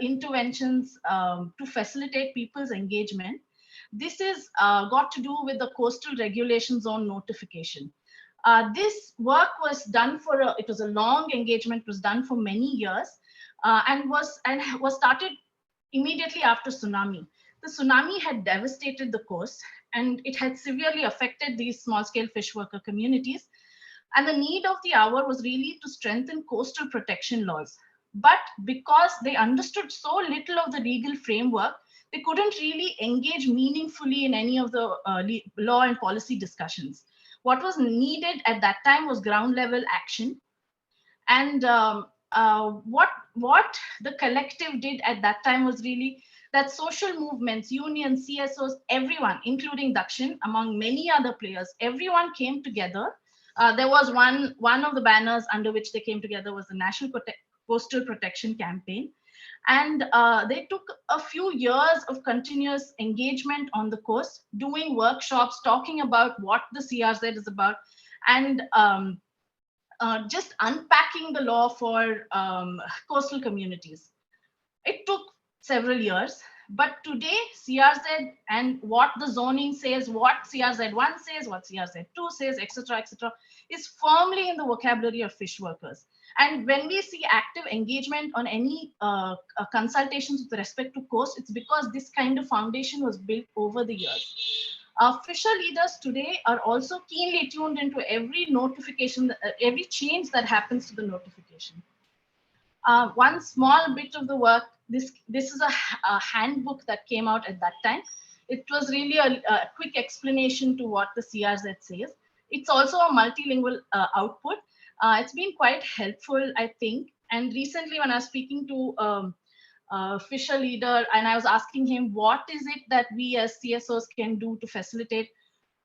[SPEAKER 8] interventions to facilitate people's engagement. This is got to do with the coastal regulation zone notification. This work was done it was a long engagement, was done for many years, and was started immediately after tsunami. The tsunami had devastated the coast and it had severely affected these small-scale fish worker communities. And the need of the hour was really to strengthen coastal protection laws. But because they understood so little of the legal framework, they couldn't really engage meaningfully in any of the law and policy discussions. What was needed at that time was ground level action. And what the collective did at that time was really that social movements, unions, CSOs, everyone, including Dakshin, among many other players, everyone came together. There was one of the banners under which they came together was the National Coastal Protection Campaign. And they took a few years of continuous engagement on the coast, doing workshops, talking about what the CRZ is about, and just unpacking the law for coastal communities. It took several years, but today CRZ and what the zoning says, what CRZ1 says, what CRZ2 says, etc., is firmly in the vocabulary of fish workers. And when we see active engagement on any consultations with respect to coast, it's because this kind of foundation was built over the years. Fisher leaders today are also keenly tuned into every notification, every change that happens to the notification. One small bit of the work, this is a handbook that came out at that time. It was really a quick explanation to what the CRZ says. It's also a multilingual output. It's been quite helpful, I think. And recently when I was speaking to Fisher leader, and I was asking him, what is it that we as CSOs can do to facilitate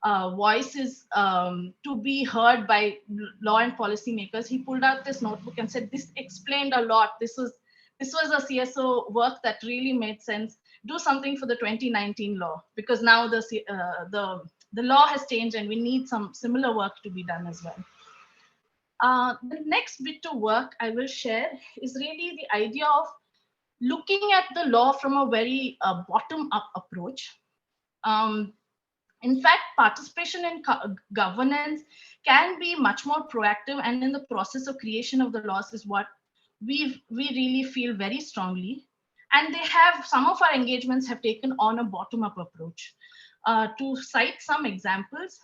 [SPEAKER 8] voices to be heard by law and policymakers? He pulled out this notebook and said, this explained a lot. This was a CSO work that really made sense. Do something for the 2019 law, because now the law has changed and we need some similar work to be done as well. The next bit of work I will share is really the idea of looking at the law from a very bottom-up approach. In fact, participation in governance can be much more proactive, and in the process of creation of the laws is what we really feel very strongly. And some of our engagements have taken on a bottom-up approach. To cite some examples,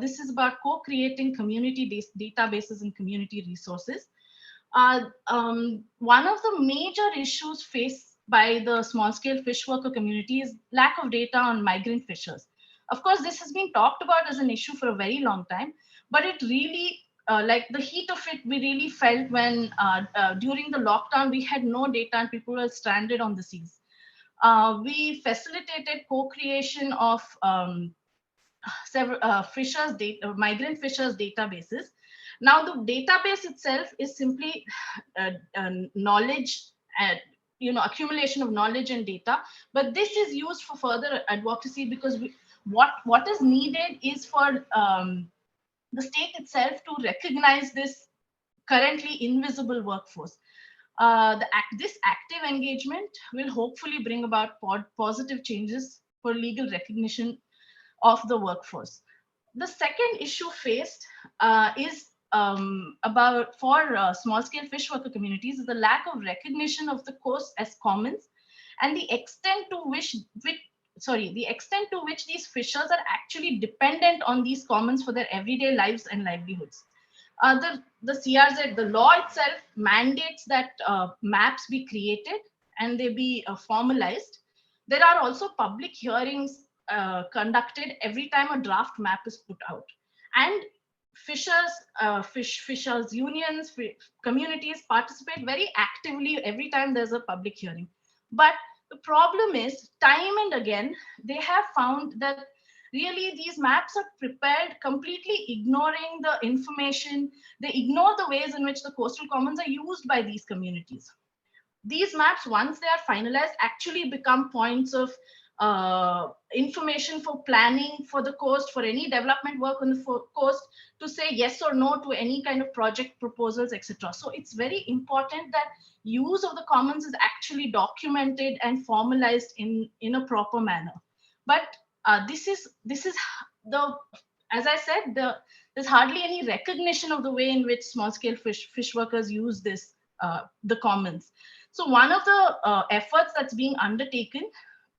[SPEAKER 8] this is about co-creating community databases and community resources. One of the major issues faced by the small-scale fish worker community is lack of data on migrant fishers. Of course, this has been talked about as an issue for a very long time, but it really, like the heat of it, we really felt when during the lockdown, we had no data and people were stranded on the seas. We facilitated co-creation of several migrant fishers databases. Now, the database itself is simply knowledge, accumulation of knowledge and data. But this is used for further advocacy, because what is needed is for the state itself to recognize this currently invisible workforce. This active engagement will hopefully bring about positive changes for legal recognition of the workforce. The second issue faced is for small-scale fish worker communities is the lack of recognition of the coast as commons, and the extent to which these fishers are actually dependent on these commons for their everyday lives and livelihoods. The CRZ, the law itself, mandates that maps be created and they be formalized. There are also public hearings conducted every time a draft map is put out, and fishers unions, communities participate very actively every time there's a public hearing. But the problem is, time and again, they have found that really these maps are prepared completely ignoring the information. They ignore the ways in which the coastal commons are used by these communities. These maps, once they are finalized, actually become points of information for planning for the coast, for any development work on the coast, to say yes or no to any kind of project proposals, etc. So it's very important that use of the commons is actually documented and formalized in a proper manner. But this is the, as I said, there's hardly any recognition of the way in which small-scale fish workers use this the commons. So one of the efforts that's being undertaken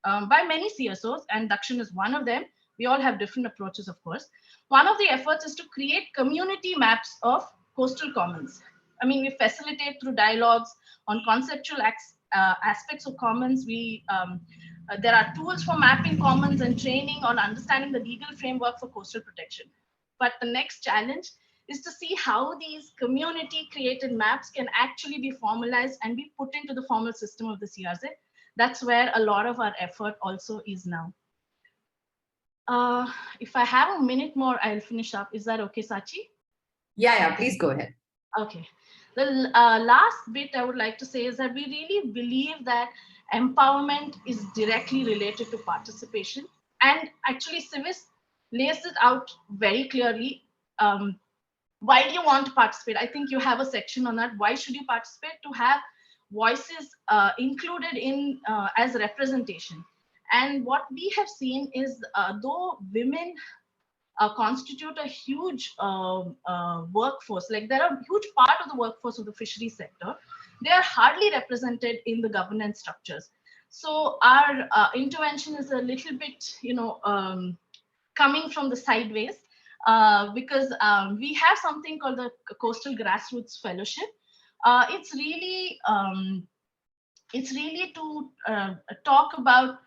[SPEAKER 8] by many CSOs, and Dakshin is one of them. We all have different approaches, of course. One of the efforts is to create community maps of coastal commons. I mean, we facilitate through dialogues on conceptual aspects of commons. There are tools for mapping commons and training on understanding the legal framework for coastal protection. But the next challenge is to see how these community created maps can actually be formalized and be put into the formal system of the CRZ. That's where a lot of our effort also is now. If I have a minute more, I'll finish up. Is that okay, Sachi?
[SPEAKER 1] Yeah, please go ahead.
[SPEAKER 8] Okay. The last bit I would like to say is that we really believe that empowerment is directly related to participation. And actually, Civis lays it out very clearly. Why do you want to participate? I think you have a section on that. Why should you participate? To have voices included in as representation. And what we have seen is though women constitute a huge workforce, like they're a huge part of the workforce of the fishery sector, they are hardly represented in the governance structures. So our intervention is a little bit, coming from the sideways, because we have something called the Coastal Grassroots Fellowship. It's really to talk about,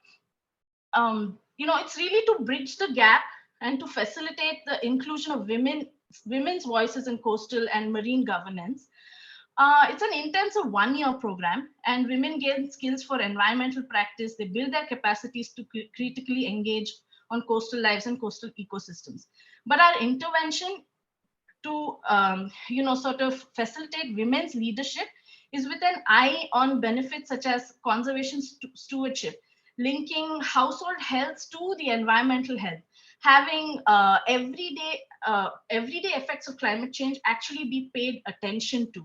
[SPEAKER 8] it's really to bridge the gap and to facilitate the inclusion of women's voices in coastal and marine governance. It's an intensive 1-year program, and women gain skills for environmental practice. They build their capacities to critically engage on coastal lives and coastal ecosystems. But our intervention to, sort of facilitate women's leadership is with an eye on benefits such as conservation stewardship, linking household health to the environmental health, having everyday effects of climate change actually be paid attention to.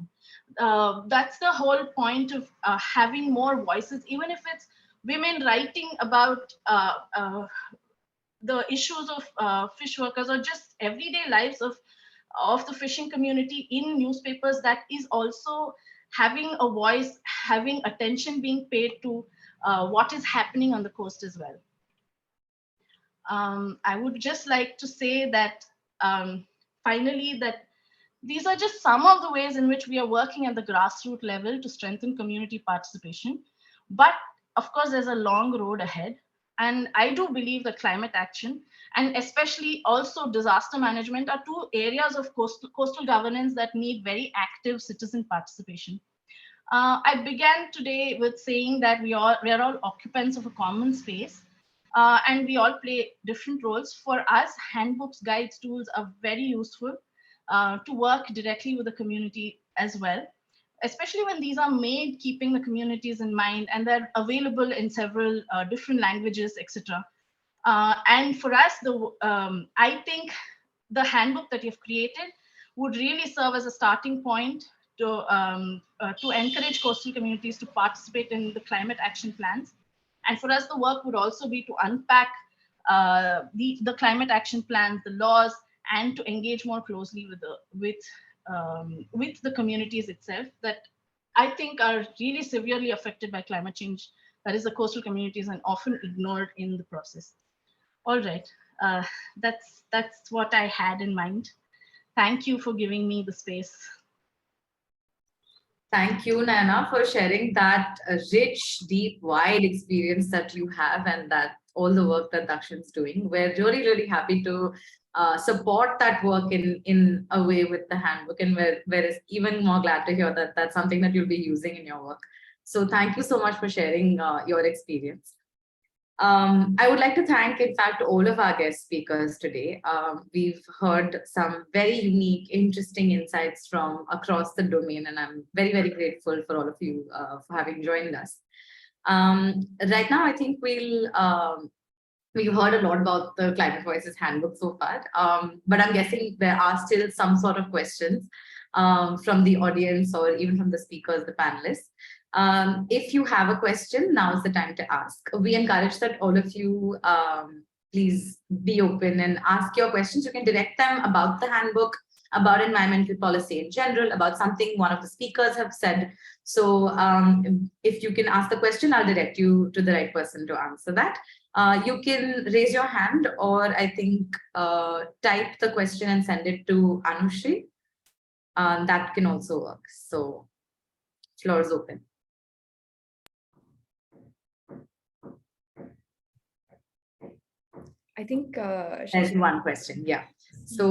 [SPEAKER 8] That's the whole point of having more voices, even if it's women writing about the issues of fish workers or just everyday lives of the fishing community in newspapers. That is also having a voice, having attention being paid to what is happening on the coast as well. I would just like to say that finally, that these are just some of the ways in which we are working at the grassroots level to strengthen community participation. But of course, there's a long road ahead. And I do believe that climate action and especially also disaster management are two areas of coastal governance that need very active citizen participation. I began today with saying that we are all occupants of a common space, and we all play different roles. For us, handbooks, guides, tools are very useful to work directly with the community as well, especially when these are made keeping the communities in mind and they're available in several different languages, etc. And for us, I think the handbook that you've created would really serve as a starting point to encourage coastal communities to participate in the climate action plans. And for us, the work would also be to unpack the climate action plans, the laws, and to engage more closely with the communities itself that I think are really severely affected by climate change. That is the coastal communities, and often ignored in the process. All right, that's what I had in mind. Thank you for giving me the space.
[SPEAKER 1] Thank you, Nayana, for sharing that rich, deep, wide experience that you have and that all the work that Dakshin's doing. We're really, really happy to support that work in a way with the handbook, and we're even more glad to hear that that's something that you'll be using in your work. So thank you so much for sharing your experience. I would like to thank, in fact, all of our guest speakers today. We've heard some very unique, interesting insights from across the domain, and I'm very, very grateful for all of you for having joined us. Right now, I think we've heard a lot about the Climate Voices Handbook so far, but I'm guessing there are still some sort of questions from the audience or even from the speakers, the panelists. If you have a question, now is the time to ask. We encourage that all of you please be open and ask your questions. You can direct them about the handbook, about environmental policy in general, about something one of the speakers have said. So if you can ask the question, I'll direct you to the right person to answer that. You can raise your hand, or I think type the question and send it to Anushri. That can also work. So floor is open.
[SPEAKER 3] I think
[SPEAKER 1] There's one question. Yeah. So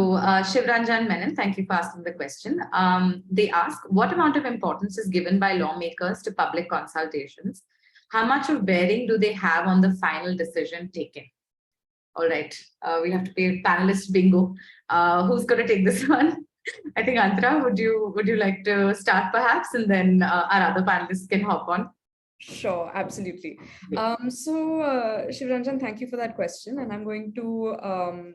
[SPEAKER 1] Shivranjan Menon, thank you for asking the question. They ask, what amount of importance is given by lawmakers to public consultations? How much of bearing do they have on the final decision taken? All right, we have to pay panelist bingo. Who's going to take this one? I think Antaraa, would you like to start perhaps, and then our other panelists can hop on.
[SPEAKER 3] Sure, absolutely. Shivranjan, thank you for that question. And I'm going to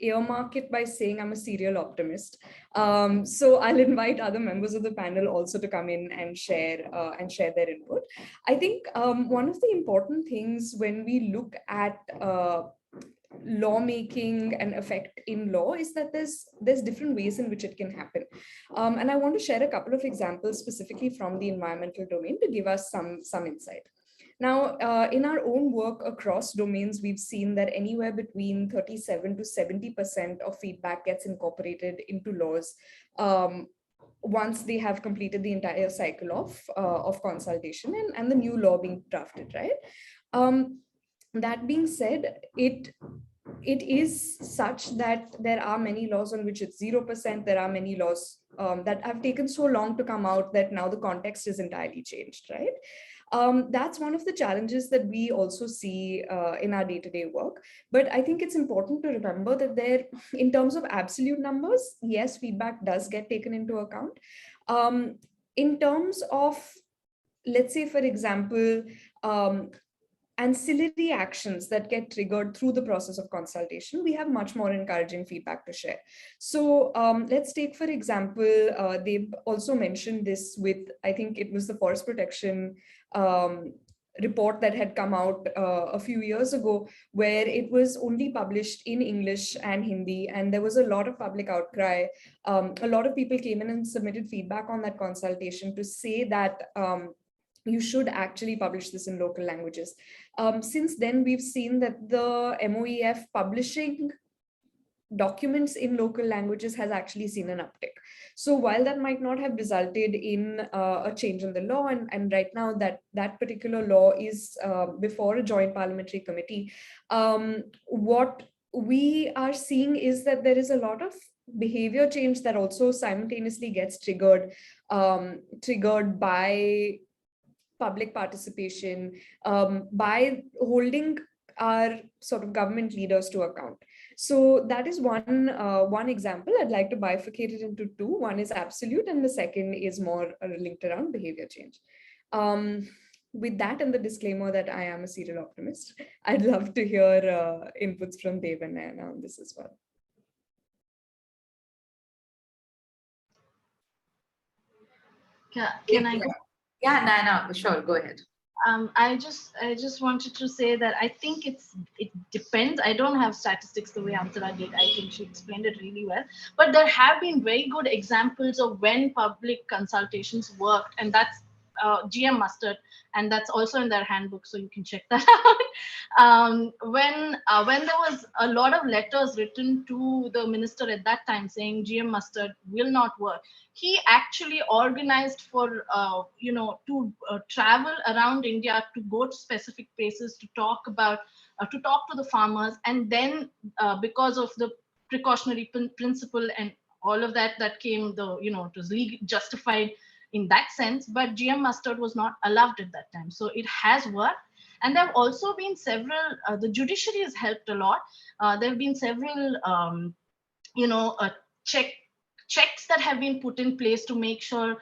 [SPEAKER 3] earmark it by saying I'm a serial optimist. So I'll invite other members of the panel also to come in and share their input. I think one of the important things when we look at lawmaking and effect in law is that there's different ways in which it can happen. And I want to share a couple of examples specifically from the environmental domain to give us some insight. Now, in our own work across domains, we've seen that anywhere between 37 to 70% of feedback gets incorporated into laws once they have completed the entire cycle of consultation and the new law being drafted, right? That being said, it is such that there are many laws on which it's 0%. There are many laws that have taken so long to come out that now the context is entirely changed, right? That's one of the challenges that we also see in our day-to-day work. But I think it's important to remember that in terms of absolute numbers, yes, feedback does get taken into account. In terms of, let's say, for example, ancillary actions that get triggered through the process of consultation, we have much more encouraging feedback to share. So let's take, for example, they've also mentioned this with, I think it was the forest protection report that had come out a few years ago, where it was only published in English and Hindi, and there was a lot of public outcry. A lot of people came in and submitted feedback on that consultation to say that you should actually publish this in local languages. Since then, we've seen that the MOEF publishing documents in local languages has actually seen an uptick. So while that might not have resulted in a change in the law, and right now that particular law is before a joint parliamentary committee, what we are seeing is that there is a lot of behavior change that also simultaneously gets triggered by public participation, by holding our sort of government leaders to account. So that is one example. I'd like to bifurcate it into two. One is absolute, and the second is more linked around behavior change. With that and the disclaimer that I am a serial optimist, I'd love to hear inputs from Dev and Nayana on this as well.
[SPEAKER 8] Can I go?
[SPEAKER 1] Yeah, Nayana, sure, go ahead.
[SPEAKER 8] I just wanted to say that I think it depends. I don't have statistics the way Antaraa did. I think she explained it really well. But there have been very good examples of when public consultations worked, and that's GM Mustard, and that's also in their handbook, so you can check that out. When there was a lot of letters written to the minister at that time saying GM Mustard will not work, he actually organized for to travel around India, to go to specific places to talk to the farmers, and then because of the precautionary principle and all of that came, it was legally justified in that sense, but GM Mustard was not allowed at that time. So it has worked. And there have also been several, the judiciary has helped a lot. There have been several, checks that have been put in place to make sure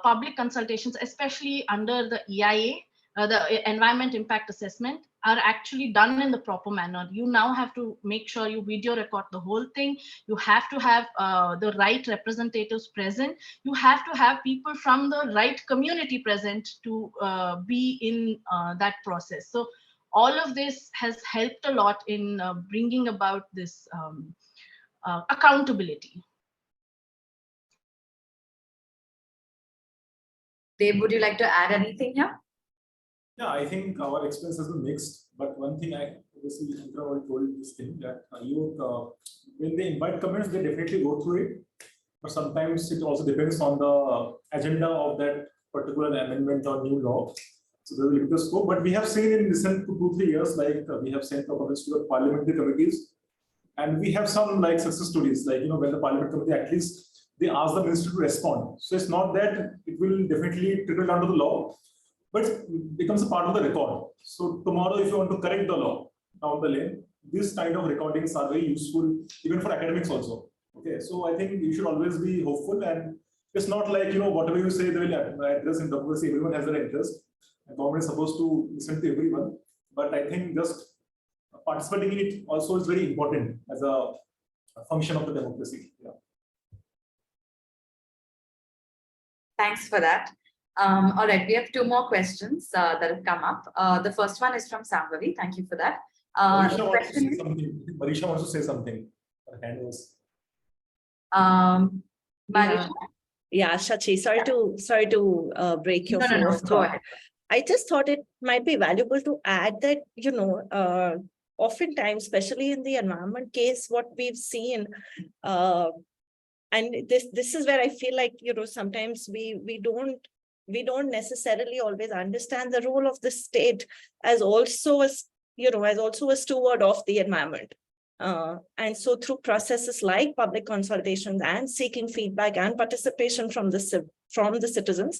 [SPEAKER 8] public consultations, especially under the EIA, the Environment Impact Assessment, are actually done in the proper manner. You now have to make sure you video record the whole thing. You have to have the right representatives present. You have to have people from the right community present to be in that process. So all of this has helped a lot in bringing about this accountability.
[SPEAKER 1] Dave, would you like to add anything here?
[SPEAKER 7] Yeah, I think our experience has been mixed, but one thing I obviously Antaraa told this thing that when they invite comments, they definitely go through it, but sometimes it also depends on the agenda of that particular amendment or new law. So there will be the scope, but we have seen in recent 2-3 years, like we have sent comments to the parliamentary committees, And we have some like success stories, like, when the Parliament Committee, at least they ask the minister to respond. So it's not that it will definitely trickle down to the law, but it becomes a part of the record. So tomorrow, if you want to correct the law down the lane, this kind of recordings are very useful, even for academics also. Okay, so I think you should always be hopeful, and it's not like, whatever you say, they will address in democracy. Everyone has their interest. The government is supposed to listen to everyone. But I think just participating in it also is very important as a function of the democracy. Yeah.
[SPEAKER 1] Thanks for that. All right, we have two more questions that have come up. The first one is from Sambhavi. Thank you for that.
[SPEAKER 7] Marisha wants to say something. Marisha wants to say something. Her hand was.
[SPEAKER 1] Marisha?
[SPEAKER 9] Yeah, Shachi, sorry to break your flow of
[SPEAKER 1] Go
[SPEAKER 9] thought.
[SPEAKER 1] ahead.
[SPEAKER 9] I just thought it might be valuable to add that, oftentimes, especially in the environment case, what we've seen, and this is where I feel like, sometimes we don't necessarily always understand the role of the state as also a steward of the environment. And so through processes like public consultations and seeking feedback and participation from the citizens,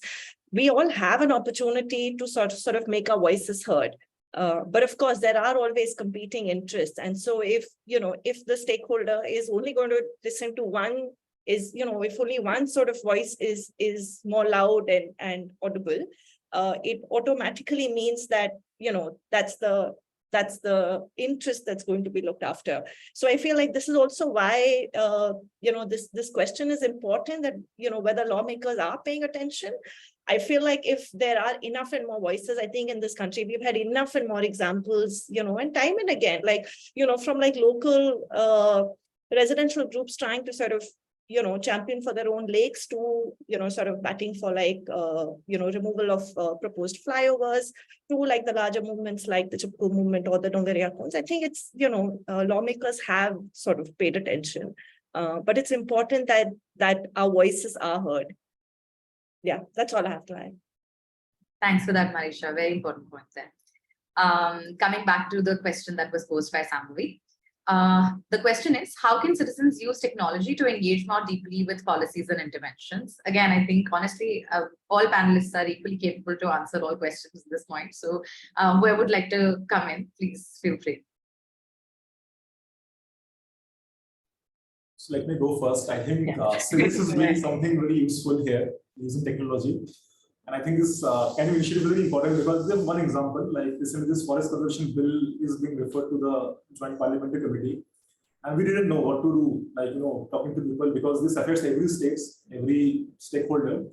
[SPEAKER 9] we all have an opportunity to sort of make our voices heard. But of course, there are always competing interests. And so if the stakeholder is only going to listen to one, if only one sort of voice is more loud and audible, it automatically means that, that's the interest that's going to be looked after. So I feel like this is also why, this question is important, that, whether lawmakers are paying attention. I feel like if there are enough and more voices, I think in this country, we've had enough and more examples, and time and again, like, from like local residential groups trying to sort of, champion for their own lakes to, sort of batting for like, removal of proposed flyovers, to like the larger movements like the Chipko movement or the Dongariya cones. I think it's, lawmakers have sort of paid attention, but it's important that our voices are heard. Yeah, that's all I have to add.
[SPEAKER 1] Thanks for that, Marisha. Very important point there. Coming back to the question that was posed by Sambhavi. The question is, how can citizens use technology to engage more deeply with policies and interventions? Again, I think, honestly, all panelists are equally capable to answer all questions at this point. So whoever would like to come in, please feel free.
[SPEAKER 7] So let me go first. I think Civis is doing something very useful here using technology. And I think this kind of initiative is very important, because there's one example, like this forest conservation bill is being referred to the Joint Parliamentary Committee. And we didn't know what to do, like, talking to people, because this affects every stakeholder.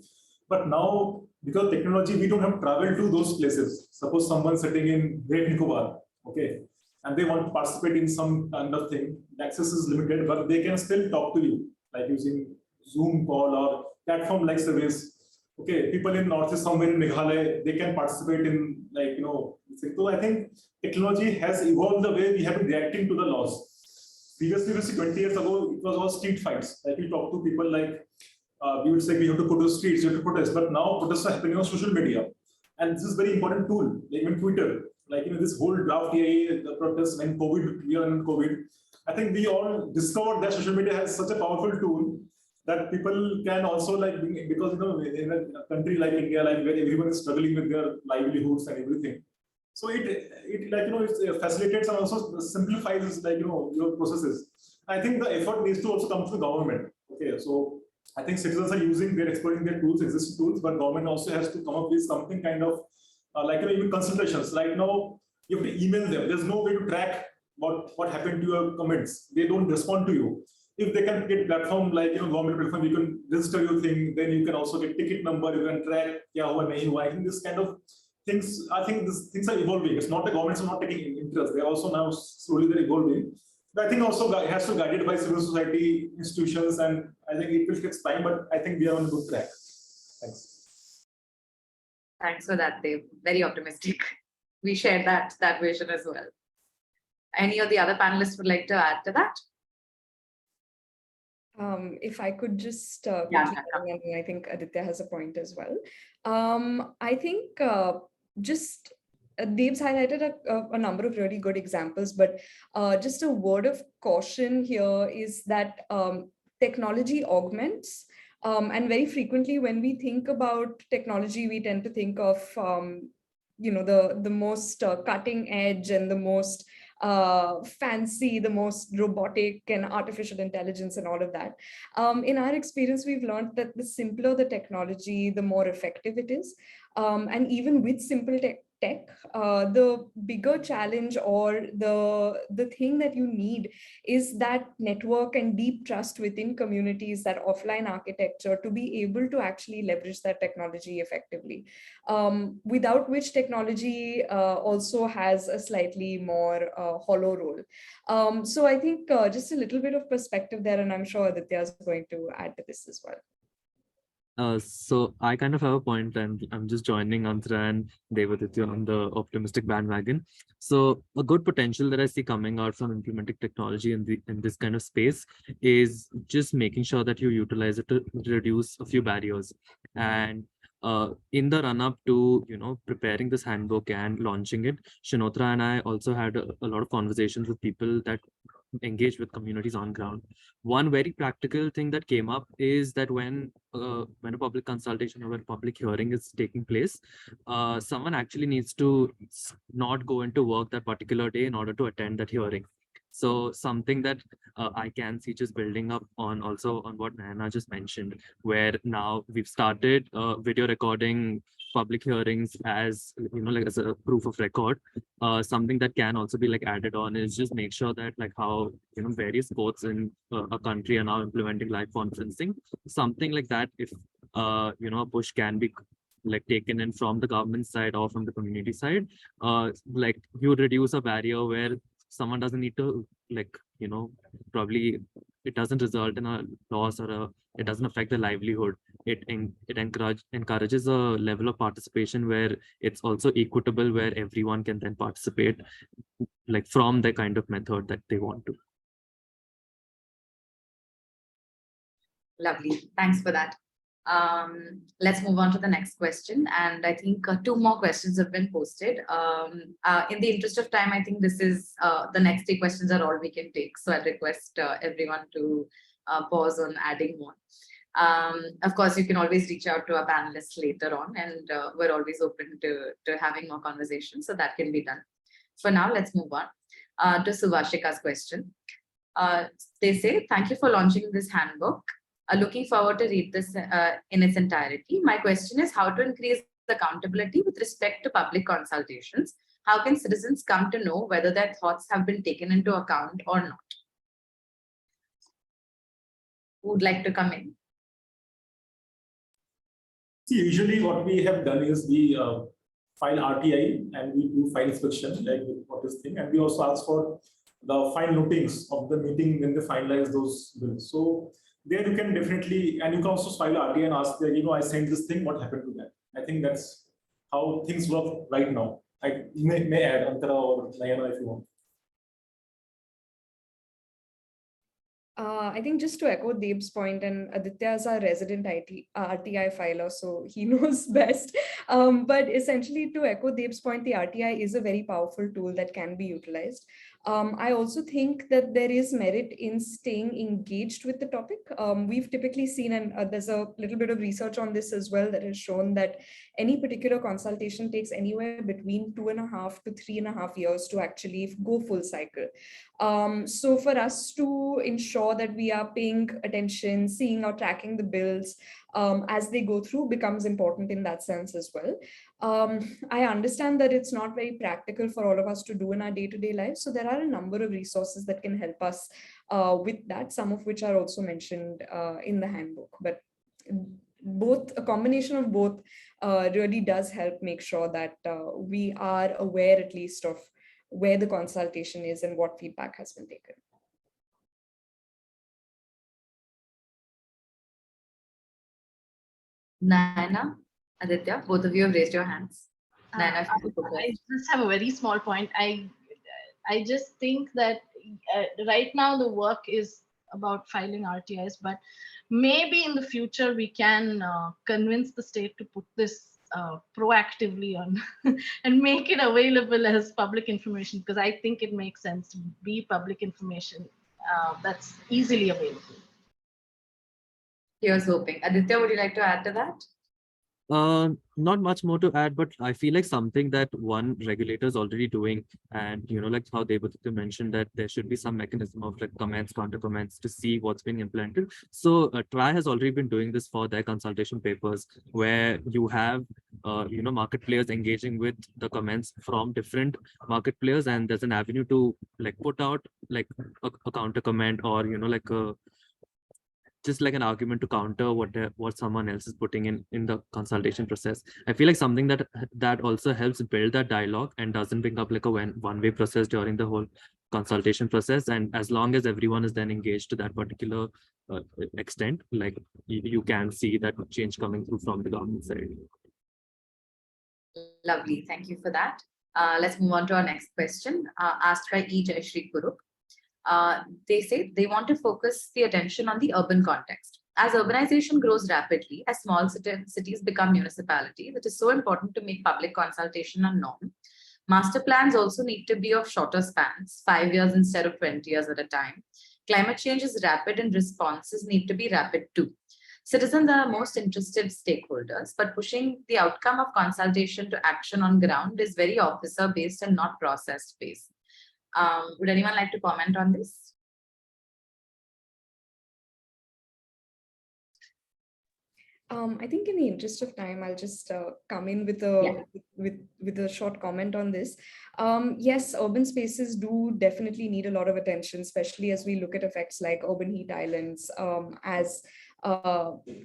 [SPEAKER 7] But now, because of technology, we don't have to travel to those places. Suppose someone sitting in Great Nicobar, okay, and they want to participate in some kind of thing. The access is limited, but they can still talk to you, like using Zoom call or platform like Civis. Okay, people in Northeast, somewhere in Meghalaya, they can participate in, like, so I think technology has evolved the way we have been reacting to the laws. Previously, 20 years ago, it was all street fights. Like, we talk to people like, we would say we have to protest streets, you have to protest, but now protests are happening on social media. And this is a very important tool, like even Twitter, like, this whole draft EIA, the protests when we are in COVID. I think we all discovered that social media has such a powerful tool that people can also, like, because, in a country like India, like where everyone is struggling with their livelihoods and everything. So it it facilitates and also simplifies, like, your processes. I think the effort needs to also come from the government. Okay, so I think citizens are exploring their tools, existing tools, but government also has to come up with something kind of, like, even consultations. Right now, you have to email them. There's no way to track what happened to your comments. They don't respond to you. If they can get platform like, government platform, you can register your thing, then you can also get ticket number, you can track, I think this kind of things, I think these things are evolving. It's not the governments are not taking interest. They're also now slowly they're evolving. But I think also it has to be guided by civil society institutions, and I think it will take time, but I think we are on a good track. Thanks.
[SPEAKER 1] Thanks for that, Dave. Very optimistic. We share that vision as well. Any of the other panelists would like to add to that?
[SPEAKER 3] If I could just quickly, and I think Aditya has a point as well. I think just Dev's highlighted a number of really good examples, but just a word of caution here is that technology augments. And very frequently when we think about technology, we tend to think of the most cutting edge and the most fancy, the most robotic and artificial intelligence and all of that. In our experience, we've learned that the simpler the technology, the more effective it is. And even with simple tech, the bigger challenge or the thing that you need is that network and deep trust within communities, that offline architecture, to be able to actually leverage that technology effectively. Without which technology also has a slightly more hollow role. So I think just a little bit of perspective there, and I'm sure Aditya is going to add to this as well.
[SPEAKER 4] So I kind of have a point, and I'm just joining Antaraa and Debadityo on the optimistic bandwagon. So a good potential that I see coming out from implementing technology in this kind of space is just making sure that you utilize it to reduce a few barriers. And in the run-up to preparing this handbook and launching it, Shonottra and I also had a lot of conversations with people that engage with communities on ground. One very practical thing that came up is that when a public consultation or a public hearing is taking place, someone actually needs to not go into work that particular day in order to attend that hearing. So something that I can see just building up on also on what Nayana just mentioned, where now we've started video recording public hearings as like as a proof of record. Something that can also be like added on is just make sure that like how various courts in a country are now implementing live conferencing. Something like that, if a push can be like taken in from the government side or from the community side, like you reduce a barrier where someone doesn't need to like probably it doesn't result in a loss or it doesn't affect the livelihood. It encourages a level of participation where it's also equitable, where everyone can then participate like from the kind of method that they want to.
[SPEAKER 1] Lovely. Thanks for that. Let's move on to the next question. And I think two more questions have been posted. In the interest of time, I think this is the next 3 questions are all we can take. So I'll request everyone to pause on adding more. Of course, you can always reach out to our panelists later on, and we're always open to having more conversations, so that can be done. For now, let's move on to Suvashika's question. They say, thank you for launching this handbook. Looking forward to read this in its entirety. My question is how to increase accountability with respect to public consultations. How can citizens come to know whether their thoughts have been taken into account or not? Who would like to come in?
[SPEAKER 7] See, usually what we have done is we file RTI and we do file inspection, like what is thing, and we also ask for the file notings of the meeting when they finalize those bills. So there you can definitely, and you can also file RTI and ask, I sent this thing, what happened to that? I think that's how things work right now. I may add Antaraa or Nayana if you want.
[SPEAKER 3] I think just to echo Dev's point, and Aditya is our resident RTI filer, so he knows best. But essentially, to echo Dev's point, the RTI is a very powerful tool that can be utilized. I also think that there is merit in staying engaged with the topic. We've typically seen, and there's a little bit of research on this as well, that has shown that any particular consultation takes anywhere between 2.5 to 3.5 years to actually go full cycle. So for us to ensure that we are paying attention, seeing or tracking the bills as they go through becomes important in that sense as well. I understand that it's not very practical for all of us to do in our day-to-day lives. So there are a number of resources that can help us with that, some of which are also mentioned in the handbook. But both, a combination of both really does help make sure that we are aware at least of where the consultation is and what feedback has been taken.
[SPEAKER 1] Nayana, Aditya, both of you have raised your hands. Nayana,
[SPEAKER 8] I just have a very small point. I just think that right now the work is about filing RTIs, but maybe in the future we can convince the state to put this proactively on and make it available as public information, because I think it makes sense to be public information that's easily available.
[SPEAKER 1] Here's hoping. Aditya, would you like to add to that?
[SPEAKER 4] Not much more to add, but I feel like something that one regulator is already doing, and like how Debadityo mentioned that there should be some mechanism of like comments, counter comments to see what's being implemented. So TRI has already been doing this for their consultation papers, where you have market players engaging with the comments from different market players, and there's an avenue to like put out like a counter comment, or like a just like an argument to counter what someone else is putting in the consultation process. I feel like something that also helps build that dialogue and doesn't bring up like a one-way process during the whole consultation process. And as long as everyone is then engaged to that particular extent, like you can see that change coming through from the government side.
[SPEAKER 1] Lovely, thank you for that. Let's move on to our next question, asked by E. Jayashri Guru. They say they want to focus the attention on the urban context. As urbanization grows rapidly, as small cities become municipalities, it is so important to make public consultation a norm. Master plans also need to be of shorter spans, 5 years instead of 20 years at a time. Climate change is rapid and responses need to be rapid too. Citizens are most interested stakeholders, but pushing the outcome of consultation to action on ground is very officer-based and not process-based. Would anyone like to comment on this?
[SPEAKER 3] I think in the interest of time, I'll just come in with a short comment on this. Yes, urban spaces do definitely need a lot of attention, especially as we look at effects like urban heat islands, as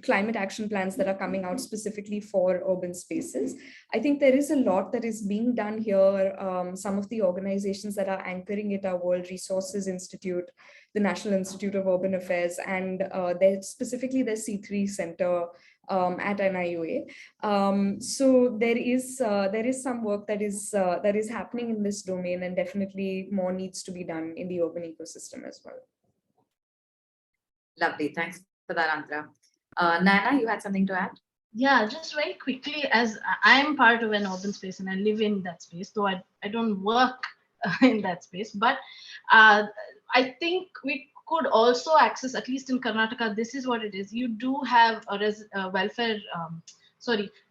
[SPEAKER 3] climate action plans that are coming out specifically for urban spaces. I think there is a lot that is being done here. Some of the organizations that are anchoring it are World Resources Institute, the National Institute of Urban Affairs, and specifically the C3 Center at NIUA. So there is some work that is happening in this domain, and definitely more needs to be done in the urban ecosystem as well.
[SPEAKER 1] Lovely, thanks for that, Antaraa. Nayana, you had something to add?
[SPEAKER 8] Yeah, just very quickly, as I am part of an urban space and I live in that space, though I don't work in that space, but I think we could also access, at least in Karnataka, this is what it is. You do have a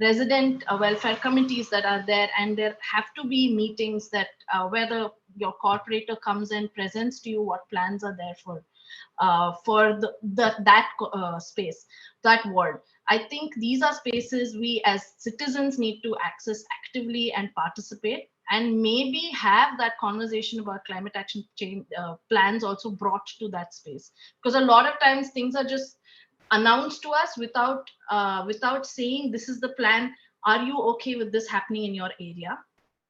[SPEAKER 8] resident welfare committees that are there, and there have to be meetings that where your corporator comes and presents to you what plans are there for that space, that ward. I think these are spaces we as citizens need to access actively and participate, and maybe have that conversation about climate action change plans also brought to that space, because a lot of times things are just announced to us without saying this is the plan, are you okay with this happening in your area?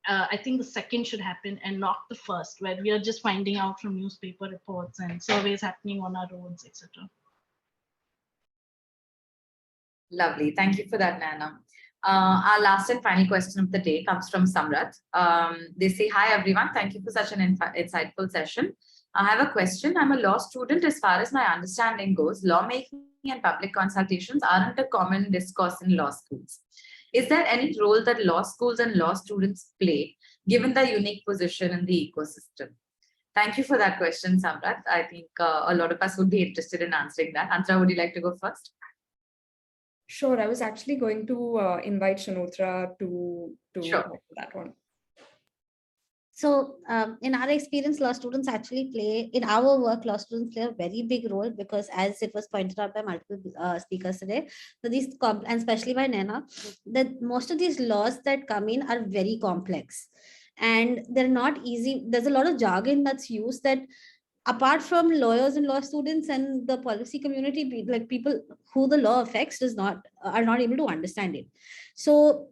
[SPEAKER 8] I think the second should happen and not the first, where we are just finding out from newspaper reports and surveys happening on our roads, etc.
[SPEAKER 1] Lovely, thank you for that, Nayana. Our last and final question of the day comes from Samrat. They say, hi everyone, thank you for such an insightful session. I have a question. I'm a law student. As far as my understanding goes, lawmaking and public consultations aren't a common discourse in law schools. Is there any role that law schools and law students play, given the unique position in the ecosystem? Thank you for that question, Samrat. I think a lot of us would be interested in answering that. Antaraa, would you like to go first?
[SPEAKER 3] Sure, I was actually going to invite Shonottra to
[SPEAKER 1] Sure.
[SPEAKER 3] talk to that one.
[SPEAKER 6] So in our experience, law students actually play, in our work, law students play a very big role, because as it was pointed out by multiple speakers today, so these, and especially by Nayana, that most of these laws that come in are very complex and they're not easy. There's a lot of jargon that's used that, apart from lawyers and law students and the policy community, like people who the law affects are not able to understand it. So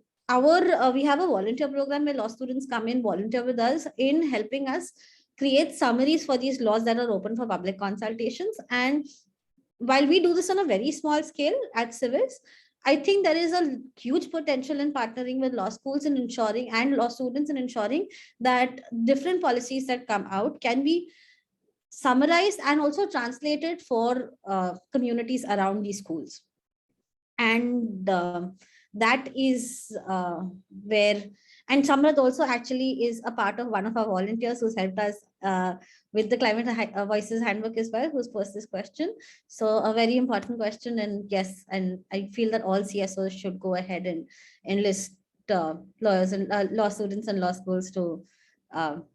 [SPEAKER 6] we have a volunteer program where law students come in, volunteer with us in helping us create summaries for these laws that are open for public consultations. And while we do this on a very small scale at Civis, I think there is a huge potential in partnering with law schools and ensuring, and law students, in ensuring that different policies that come out can be summarized and also translated for communities around these schools. And that is where, and Samrat also actually is a part of one of our volunteers who's helped us with the Climate Voices Handbook as well, who's posed this question. So a very important question, and yes, and I feel that all CSOs should go ahead and enlist lawyers and law students and law schools to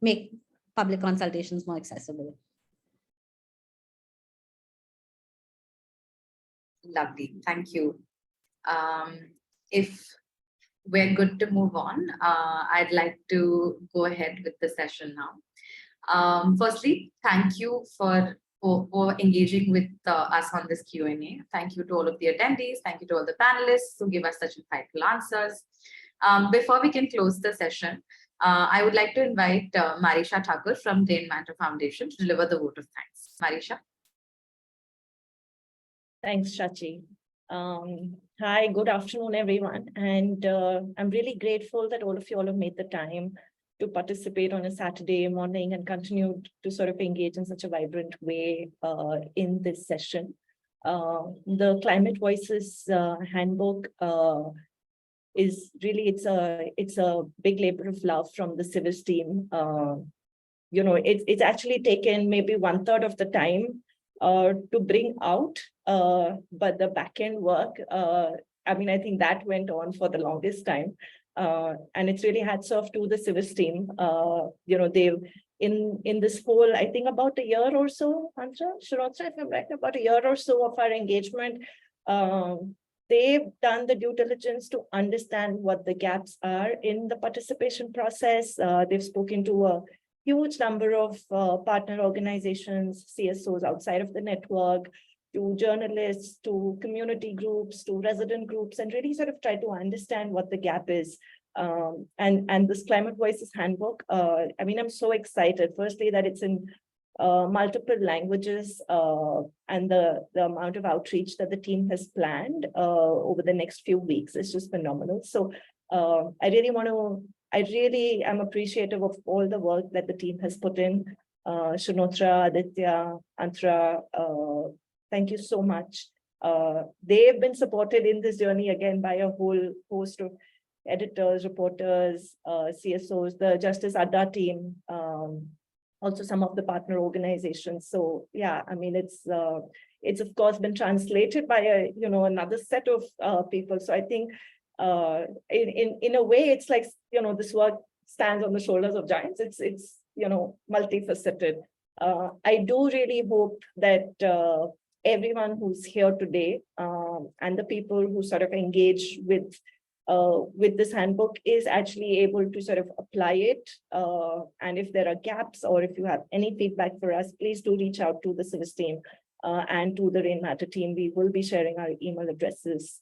[SPEAKER 6] make public consultations more accessible.
[SPEAKER 1] Lovely, thank you. If we're good to move on, I'd like to go ahead with the session now. Firstly, thank you for engaging with us on this Q&A. Thank you to all of the attendees. Thank you to all the panelists who give us such insightful answers. Before we can close the session, I would like to invite Marisha Thakur from Rainmatter Foundation to deliver the vote of thanks. Marisha.
[SPEAKER 9] Thanks, Shachi. Hi, good afternoon, everyone. And I'm really grateful that all of you all have made the time to participate on a Saturday morning and continue to sort of engage in such a vibrant way in this session. The Climate Voices Handbook is really, it's a big labor of love from the Civis team. You know, it's actually taken maybe 1/3 of the time to bring out, but the back-end work, I mean, I think that went on for the longest time. And it's really hats off to the Civis team. You know, they've in this whole, I think about a year or so, Shonottra, if I'm right, about a year or so of our engagement, they've done the due diligence to understand what the gaps are in the participation process. They've spoken to a huge number of partner organizations, CSOs outside of the network, to journalists, to community groups, to resident groups, and really sort of try to understand what the gap is. And this Climate Voices Handbook, I mean, I'm so excited, firstly, that it's in multiple languages, and the amount of outreach that the team has planned over the next few weeks is just phenomenal. So I really am appreciative of all the work that the team has put in. Shonottra, Aditya, Antaraa, thank you so much. They have been supported in this journey again by a whole host of editors, reporters, CSOs, the Justice Adda team, also some of the partner organizations. So yeah, I mean, it's of course been translated by another set of people. So I think in a way, it's like, this work stands on the shoulders of giants. It's multifaceted. I do really hope that everyone who's here today and the people who sort of engage with this handbook is actually able to sort of apply it. And if there are gaps or if you have any feedback for us, please do reach out to the Civis team and to the Rainmatter team. We will be sharing our email addresses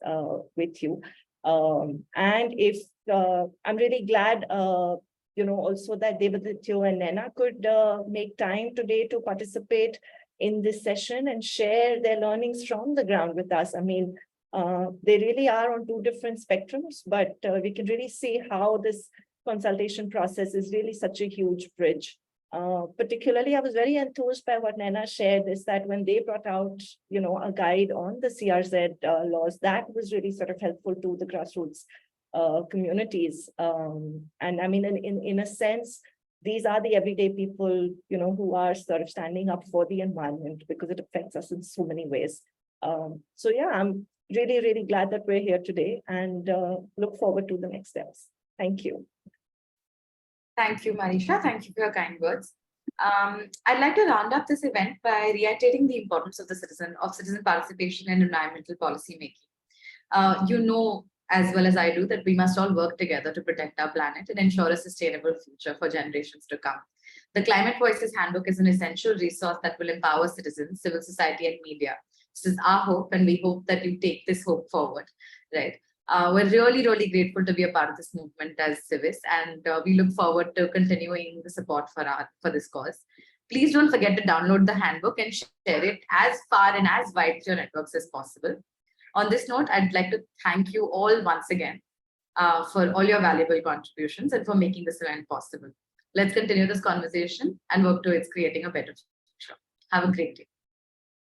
[SPEAKER 9] with you. And if I'm really glad, also that Debadityo and Nayana could make time today to participate in this session and share their learnings from the ground with us. I mean, they really are on two different spectrums, but we can really see how this consultation process is really such a huge bridge. Particularly, I was very enthused by what Nayana shared, is that when they brought out, a guide on the CRZ laws, that was really sort of helpful to the grassroots communities. And I mean, in a sense, these are the everyday people, who are sort of standing up for the environment because it affects us in so many ways. So yeah, I'm really, really glad that we're here today and look forward to the next steps. Thank you.
[SPEAKER 1] Thank you, Marisha. Thank you for your kind words. I'd like to round up this event by reiterating the importance of citizen participation in environmental policy making. You know as well as I do that we must all work together to protect our planet and ensure a sustainable future for generations to come. The Climate Voices Handbook is an essential resource that will empower citizens, civil society, and media. This is our hope, and we hope that you take this hope forward, right? We're really, really grateful to be a part of this movement as Civis, and we look forward to continuing the support for this cause. Please don't forget to download the handbook and share it as far and as wide to your networks as possible. On this note, I'd like to thank you all once again for all your valuable contributions and for making this event possible. Let's continue this conversation and work towards creating a better future. Have a great day.